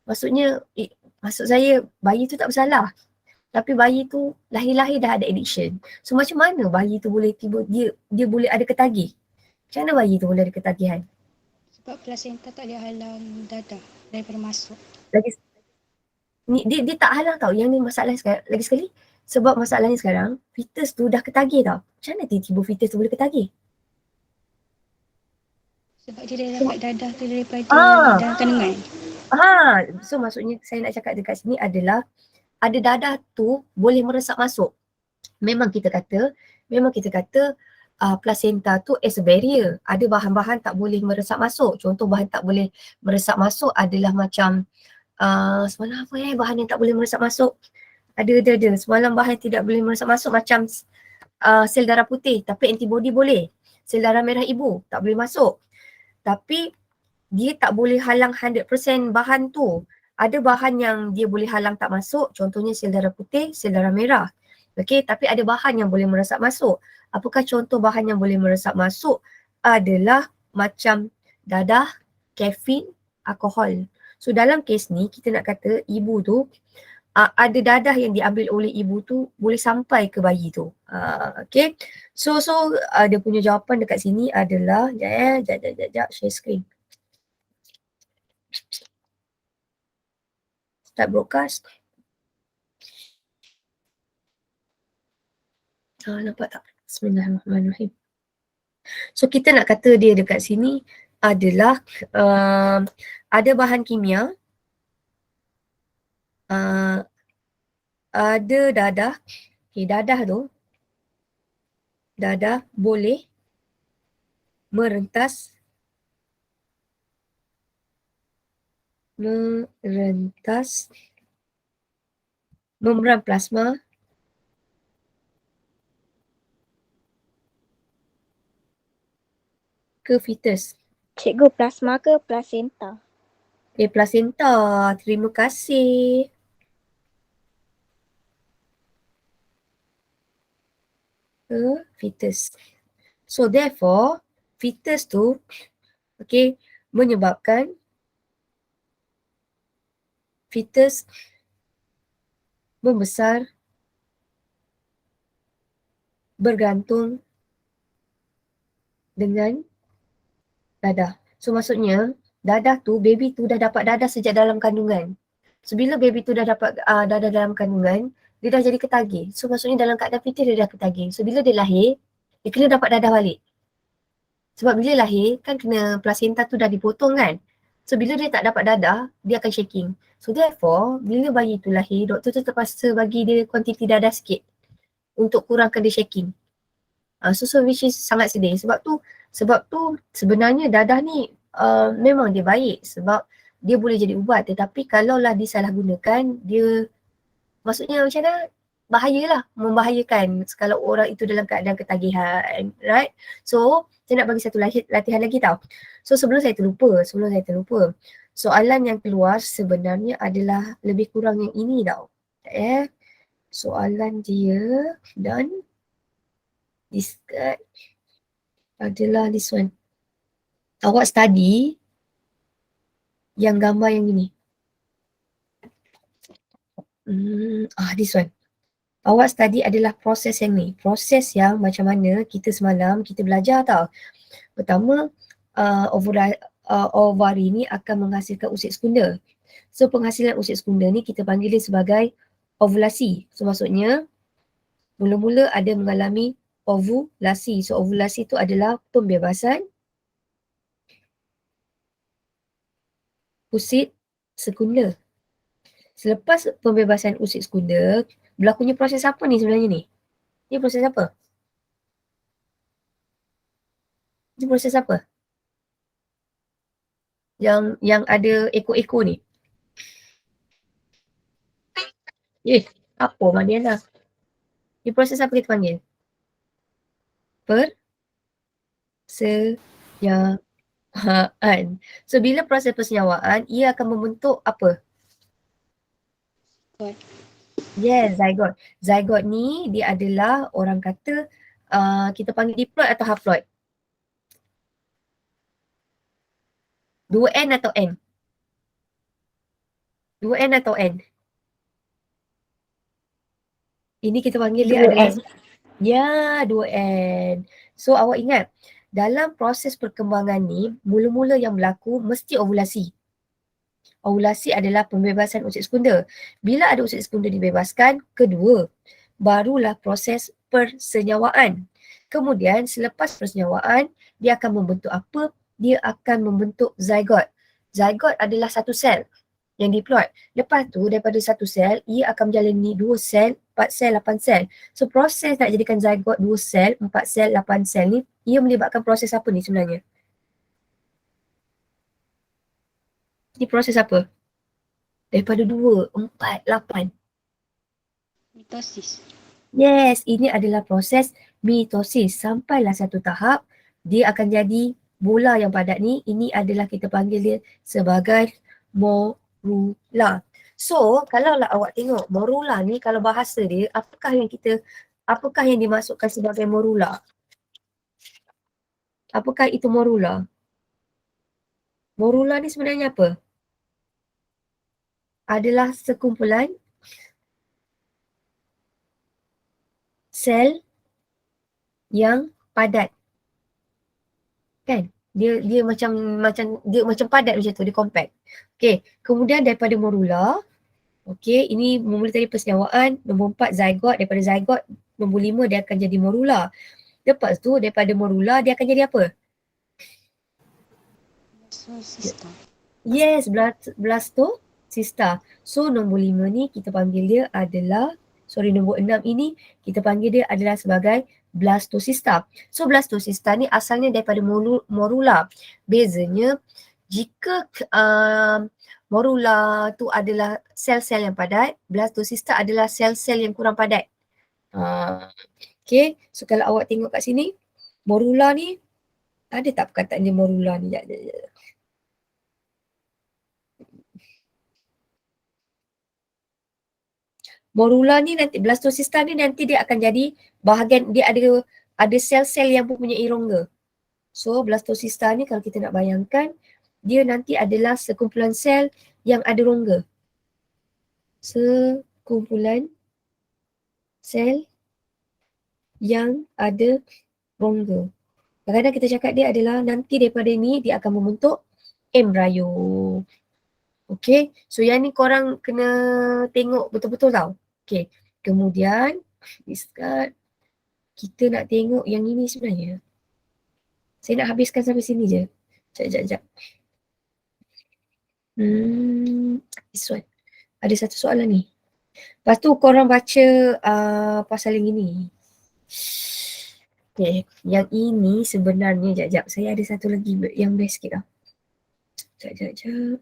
maksud saya bayi tu tak bersalah. Tapi bayi tu lahir-lahir dah ada addiction. So macam mana bayi tu boleh dia boleh ada ketagih? Macam mana bayi tu boleh ada ketagihan? Sebab plasenta tak boleh halang dadah daripada masuk. Dia tak halang tau. Yang ni masalah sekarang. Lagi sekali, sebab masalahnya sekarang, fetus tu dah ketagih tau. Macam mana tiba-tiba fetus tu boleh ketagih? Sebab dia dah dapat dadah tu daripada dalam kandungan. So maksudnya saya nak cakap dekat sini adalah ada dadah tu boleh meresap masuk. Memang kita kata placenta tu as a barrier. Ada bahan-bahan tak boleh meresap masuk. Contoh bahan tak boleh meresap masuk adalah macam semalam apa bahan yang tak boleh meresap masuk? Ada. Semalam bahan tidak boleh meresap masuk macam sel darah putih tapi antibody boleh. Sel darah merah ibu tak boleh masuk. Tapi dia tak boleh halang 100% bahan tu. Ada bahan yang dia boleh halang tak masuk, contohnya sel darah putih, sel darah merah. Okey, tapi ada bahan yang boleh meresap masuk. Apakah contoh bahan yang boleh meresap masuk? Adalah macam dadah, kafein, alkohol. So dalam kes ni kita nak kata ibu tu ada dadah yang diambil oleh ibu tu boleh sampai ke bayi tu. Okay. So dia punya jawapan dekat sini adalah sekejap share screen. Start broadcast. Nampak tak? Bismillahirrahmanirrahim. So kita nak kata dia dekat sini adalah ada bahan kimia, ada dadah. Okay, dadah boleh merentas membran plasma ke fetus. Cikgu, plasma ke placenta? Placenta. Terima kasih. Ke fetus. So therefore, fetus tu menyebabkan fetus membesar bergantung dengan dadah. So maksudnya dadah tu, baby tu dah dapat dadah sejak dalam kandungan. So bila baby tu dah dapat dadah dalam kandungan, dia dah jadi ketagih. So maksudnya dalam keadaan fetus dia dah ketagih. So bila dia lahir, dia kena dapat dadah balik. Sebab bila lahir kan kena placenta tu dah dipotong kan. So bila dia tak dapat dadah, dia akan shaking. So therefore, bila bayi tu lahir, doktor tu terpaksa bagi dia kuantiti dadah sikit untuk kurangkan dia shaking. So which is sangat sedih. Sebab tu sebenarnya dadah ni memang dia baik sebab dia boleh jadi ubat, tetapi kalaulah disalahgunakan, dia maksudnya macam mana? Bahayalah, membahayakan kalau orang itu dalam keadaan ketagihan, right? So saya nak bagi satu latihan lagi tau. So sebelum saya terlupa, soalan yang keluar sebenarnya adalah lebih kurang yang ini tau. Soalan dia dan discard adalah this one. Awak study yang gambar yang ini. This one. Awak study adalah proses yang ni. Proses yang macam mana kita semalam kita belajar tau. Pertama, ovari ni akan menghasilkan usid sekunda. So penghasilan usid sekunda ni kita panggil dia sebagai ovulasi. So maksudnya mula-mula ada mengalami ovulasi. So ovulasi itu adalah pembebasan usid sekunder. Selepas pembebasan usid sekunder, berlakunya proses apa ni sebenarnya ni? Ni proses apa? Ni proses apa? Yang ada ekor-ekor ni. Apa Mariana? Ni proses apa kita panggil? Persenyawaan. So bila proses persenyawaan, ia akan membentuk apa? Zygote. Yes, zygote. Zygote ni dia adalah orang kata kita panggil diploid atau haploid. 2N atau N? 2N atau N? Ini kita panggil dia adalah 2N. So awak ingat, dalam proses perkembangan ni, mula-mula yang berlaku mesti ovulasi. Ovulasi adalah pembebasan usid sekunder. Bila ada usid sekunder dibebaskan, kedua, barulah proses persenyawaan. Kemudian selepas persenyawaan, dia akan membentuk apa? Dia akan membentuk zygote. Zygote adalah satu sel yang diploid. Lepas tu daripada satu sel, ia akan menjalani 2 sel, 4 sel, 8 sel. So proses nak jadikan zygote 2 sel, 4 sel, 8 sel ni, ia melibatkan proses apa ni sebenarnya? Ni proses apa? Daripada 2, 4, 8. Mitosis. Yes, ini adalah proses mitosis. Sampailah satu tahap, dia akan jadi bola yang padat ni. Ini adalah kita panggil dia sebagai morula. So, kalaulah awak tengok morula ni, kalau bahasa dia, apakah yang dimasukkan sebagai morula? Apakah itu morula? Morula ni sebenarnya apa? Adalah sekumpulan sel yang padat. Kan? Dia macam padat macam tu, dia compact. Okey, kemudian daripada morula, okey, ini mula tadi persenyawaan, nombor 4 zygote, daripada zygote nombor 5 dia akan jadi morula. Lepas tu daripada morula dia akan jadi apa? Blastocista. Yes, blastocista. So nombor 5 ni kita panggil dia adalah, nombor 6 ini kita panggil dia adalah sebagai blastocista. So blastocista ni asalnya daripada morula. Bezanya jika morula tu adalah sel-sel yang padat, blastocista adalah sel-sel yang kurang padat. Okay, so kalau awak tengok kat sini, morula ni, ada tak perkataan dia morula ni? Sekejap. Morula ni nanti, blastocista ni nanti dia akan jadi bahagian, dia ada sel-sel yang mempunyai rongga. So blastocista ni kalau kita nak bayangkan, dia nanti adalah sekumpulan sel yang ada rongga. Sekumpulan sel yang ada rongga. Kadang-kadang kita cakap dia adalah nanti daripada ni dia akan membentuk embrio. Okay, so yang ni korang kena tengok betul-betul tau. Okay, kemudian kita nak tengok yang ini sebenarnya. Saya nak habiskan sampai sini je. Sekejap. This one. Ada satu soalan ni. Lepas tu korang baca pasal yang ini. Okay, yang ini sebenarnya, sekejap. Saya ada satu lagi yang best sikit lah. Sekejap.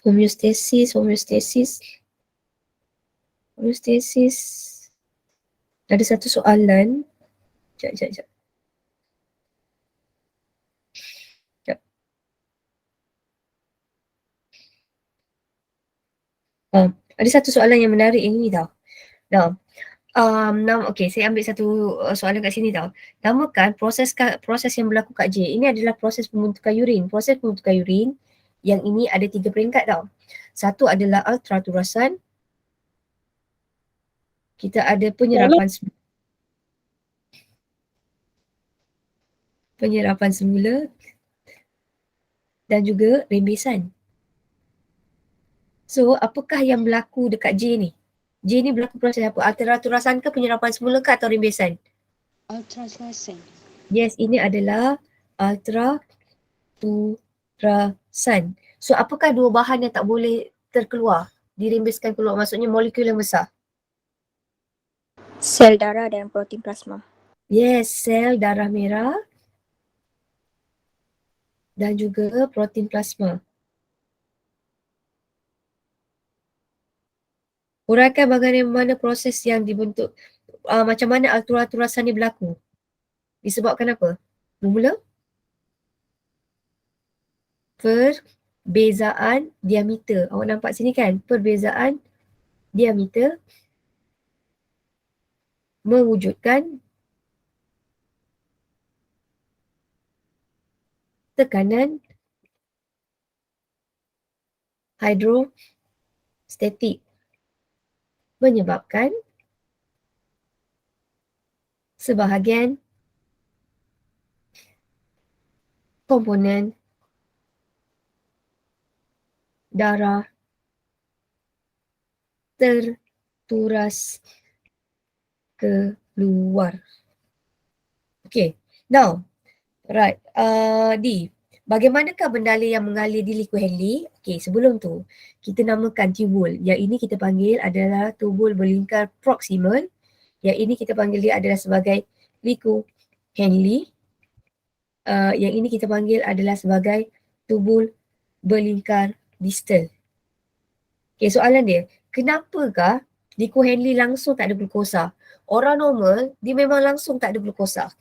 Homeostasis. Ada satu soalan. Sekejap. Ada satu soalan yang menarik ini tau. Okay, saya ambil satu soalan kat sini tau. Namakan proses yang berlaku kat J. Ini adalah proses pembentukan urin. Proses pembentukan urin yang ini ada 3 peringkat tau. Satu adalah ultraturasan. Kita ada penyerapan semula dan juga rembesan. So, apakah yang berlaku dekat J ni? J ni berlaku proses apa? Ultraturasan ke penyerapan semula ke atau rimbesan? Ultrasulasan. Yes, ini adalah ultraturasan. So, apakah dua bahan yang tak boleh terkeluar? Dirimbiskan keluar, maksudnya molekul yang besar. Sel darah dan protein plasma. Yes, sel darah merah dan juga protein plasma. Uraikan bagaimana proses yang dibentuk, macam mana ultraturasan ni berlaku. Disebabkan apa? Bermula, perbezaan diameter. Awak nampak sini kan? Perbezaan diameter mewujudkan tekanan hidrostatik menyebabkan sebahagian komponen darah terturas keluar. Okay, now, right, D. Bagaimanakah bendala yang mengalir di liquid Henle? Okay, sebelum tu, kita namakan tubul. Yang ini kita panggil adalah tubul berlingkar proximal. Yang ini kita panggil dia adalah sebagai liquid Henle. Yang ini kita panggil adalah sebagai tubul berlingkar distal. Okay, soalan dia, kenapakah liquid Henle langsung tak ada glukosa? Orang normal, dia memang langsung tak ada glukosa.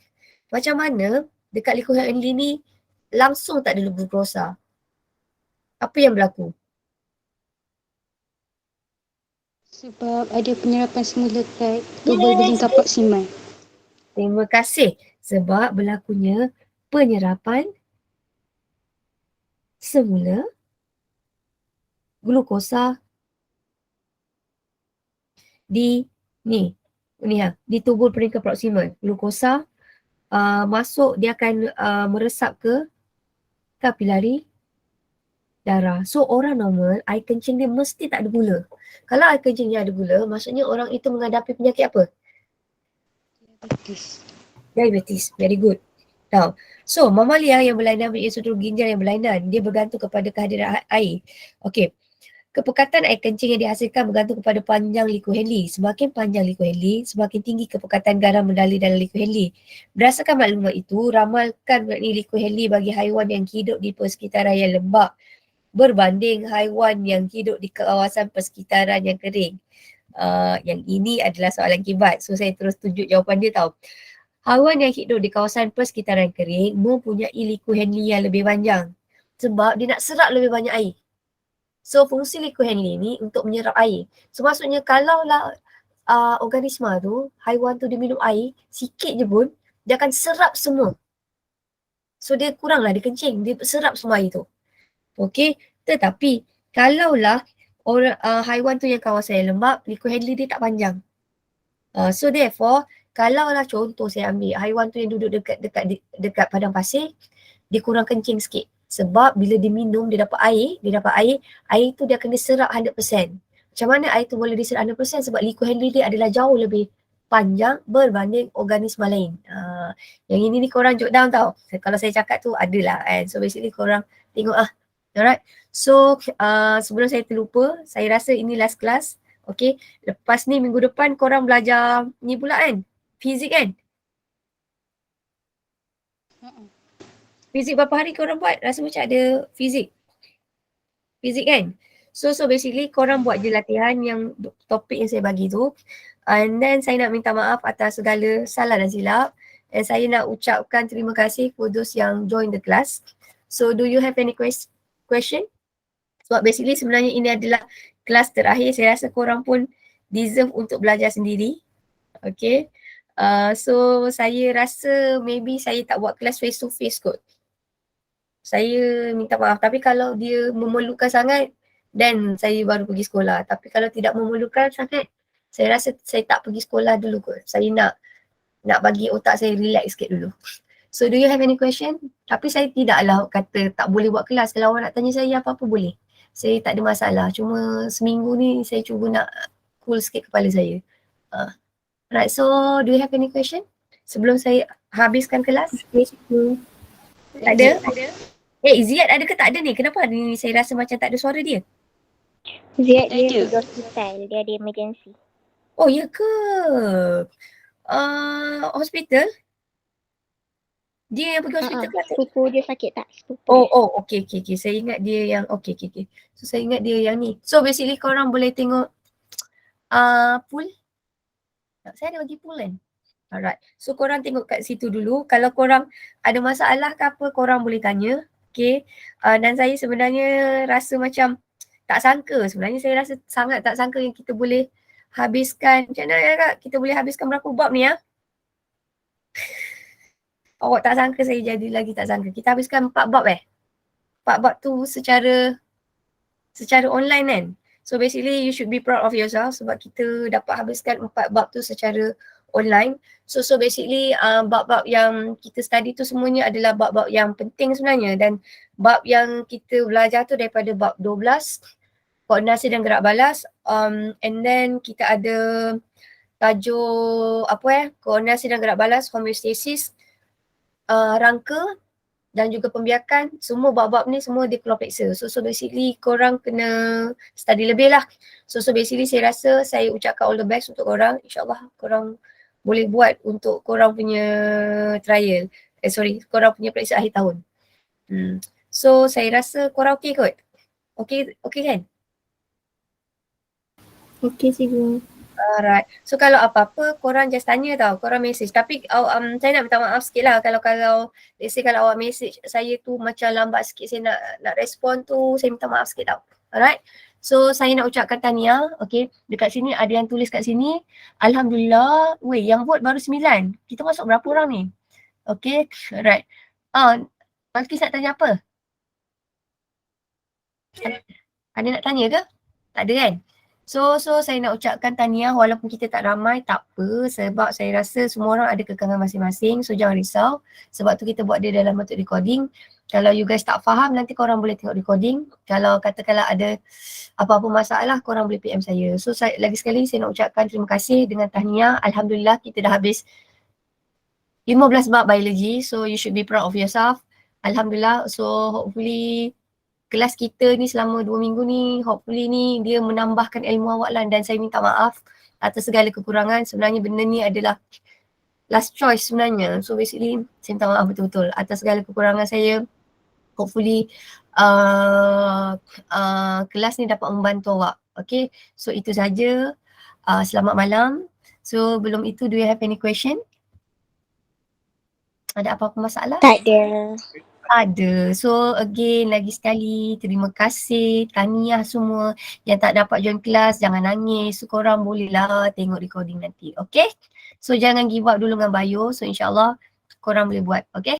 Macam mana dekat liquid Henle ni langsung tak ada glukosa? Apa yang berlaku? Sebab ada penyerapan semula kat tubul berlingkar proksimal. Terima kasih. Sebab berlakunya penyerapan semula glukosa di di tubul peringkat proksimal. Glukosa masuk, dia akan meresap ke kapilari darah. So orang normal, air kencing dia mesti tak ada gula. Kalau air kencing dia ada gula, maksudnya orang itu menghadapi penyakit apa? Diabetes. Diabetes. Very good. Now, so mamalia yang berlainan mempunyai struktur ginjal yang berlainan, dia bergantung kepada kehadiran air. Okey. Kepekatan air kencing yang dihasilkan bergantung kepada panjang liquid Henle. Semakin panjang liquid Henle, semakin tinggi kepekatan garam mengalir dalam liquid Henle. Berdasarkan maklumat itu, ramalkan makni liquid Henle bagi haiwan yang hidup di persekitaran yang lembap berbanding haiwan yang hidup di kawasan persekitaran yang kering. Yang ini adalah soalan kibat. So saya terus tunjuk jawapan dia tau. Haiwan yang hidup di kawasan persekitaran kering mempunyai liquid Henle yang lebih panjang sebab dia nak serap lebih banyak air. So fungsi liquid Henle ni untuk menyerap air. So maksudnya kalaulah organisma tu, haiwan tu dia minum air, sikit je pun, dia akan serap semua. So dia kuranglah dia kencing, dia serap semua air tu. Okay, tetapi kalaulah haiwan tu yang kawasan yang lembap, liquid Henle dia tak panjang. So therefore, kalaulah contoh saya ambil haiwan tu yang duduk dekat padang pasir, dia kurang kencing sikit. Sebab bila dia minum, dia dapat air tu dia akan diserap 100%. Macam mana air tu boleh diserap 100%? Sebab liquid Henle dia adalah jauh lebih panjang berbanding organisma lain. Yang ini ni korang jot down tau. Kalau saya cakap tu adalah kan. So basically korang tengok lah. Alright. So sebelum saya terlupa, saya rasa ini last class. Okay. Lepas ni minggu depan korang belajar ni pula kan? Fizik kan? Fizik berapa hari korang buat? Rasa macam ada fizik. Fizik kan? So basically korang buat je latihan yang topik yang saya bagi tu. And then saya nak minta maaf atas segala salah dan silap. And saya nak ucapkan terima kasih for those yang join the class. So do you have any question? Sebab basically sebenarnya ini adalah kelas terakhir. Saya rasa korang pun deserve untuk belajar sendiri. Okay. So saya rasa maybe saya tak buat kelas face to face kot. Saya minta maaf. Tapi kalau dia memerlukan sangat, then saya baru pergi sekolah. Tapi kalau tidak memerlukan sangat, saya rasa saya tak pergi sekolah dulu kot. Saya nak bagi otak saya relax sikit dulu. So do you have any question? Tapi saya tidaklah kata tak boleh buat kelas. Kalau awak nak tanya saya apa-apa boleh. saya tak ada masalah. Cuma seminggu ni saya cuba nak cool sikit kepala saya. Right, so do you have any question? Sebelum saya habiskan kelas? Tak ada? Ziad ada ke tak ada ni? Kenapa hari ni saya rasa macam tak ada suara dia? Ziad dia pergi hospital, dia ada emergency. Oh ya ke? Hospital? Dia yang pergi hospital ke? Sepupu dia sakit tak? Sepupu Okay. Saya ingat dia yang, okay. So saya ingat dia yang ni. So basically korang boleh tengok pool. Saya ada bagi pool kan? Alright. So korang tengok kat situ dulu. Kalau korang ada masalah ke apa, korang boleh tanya. Okay. Dan saya sebenarnya rasa macam tak sangka. Sebenarnya saya rasa sangat tak sangka yang kita boleh habiskan. Macam mana Kak? Kita boleh habiskan berapa bab ni ya? Awak tak sangka, saya jadi lagi tak sangka. Kita habiskan 4 bab 4 bab tu secara online kan. So basically you should be proud of yourself sebab kita dapat habiskan 4 bab tu secara online. So basically bab-bab yang kita study tu semuanya adalah bab-bab yang penting sebenarnya, dan bab yang kita belajar tu daripada bab 12, koordinasi dan gerak balas, and then kita ada tajuk koordinasi dan gerak balas, homeostasis, rangka dan juga pembiakan. Semua bab-bab ni semua dia keluar periksa. So basically korang kena study lebih lah. So basically saya rasa saya ucapkan all the best untuk korang. InsyaAllah korang boleh buat untuk korang punya trial. Korang punya periksa akhir tahun. So saya rasa korang okey kot? Okey kan? Okey cikgu. Alright. So kalau apa-apa korang just tanya tau, korang message. Tapi saya nak minta maaf sikit lah kalau let's say kalau awak message saya tu macam lambat sikit saya nak respon tu, saya minta maaf sikit tau. Alright. So saya nak ucapkan tahniah. Okay. Dekat sini ada yang tulis kat sini. Alhamdulillah. Weh, yang vote baru 9. Kita masuk berapa orang ni? Okay. Alright. Malkis nak tanya apa? Ada nak tanya ke? Tak ada kan? So saya nak ucapkan tahniah walaupun kita tak ramai, tak apa, sebab saya rasa semua orang ada kekangan masing-masing. So jangan risau, sebab tu kita buat dia dalam bentuk recording. Kalau you guys tak faham, nanti korang boleh tengok recording. Kalau katakanlah ada apa-apa masalah, korang boleh PM saya. So lagi sekali saya nak ucapkan terima kasih dengan tahniah. Alhamdulillah kita dah habis 15 bab biology. So you should be proud of yourself. Alhamdulillah. So hopefully kelas kita ni selama 2 minggu ni, hopefully ni dia menambahkan ilmu awak lah, dan saya minta maaf atas segala kekurangan. Sebenarnya benda ni adalah last choice sebenarnya. So basically saya minta maaf betul-betul atas segala kekurangan saya. Hopefully kelas ni dapat membantu awak. Okay, so itu saja. Selamat malam. So belum itu, do you have any question? Ada apa-apa masalah? Tak ada. Ada. So again, lagi sekali terima kasih, tahniah semua yang tak dapat join kelas, jangan nangis. So korang bolehlah tengok recording nanti, okay? So jangan give up dulu dengan bio, so insyaAllah korang boleh buat, okay?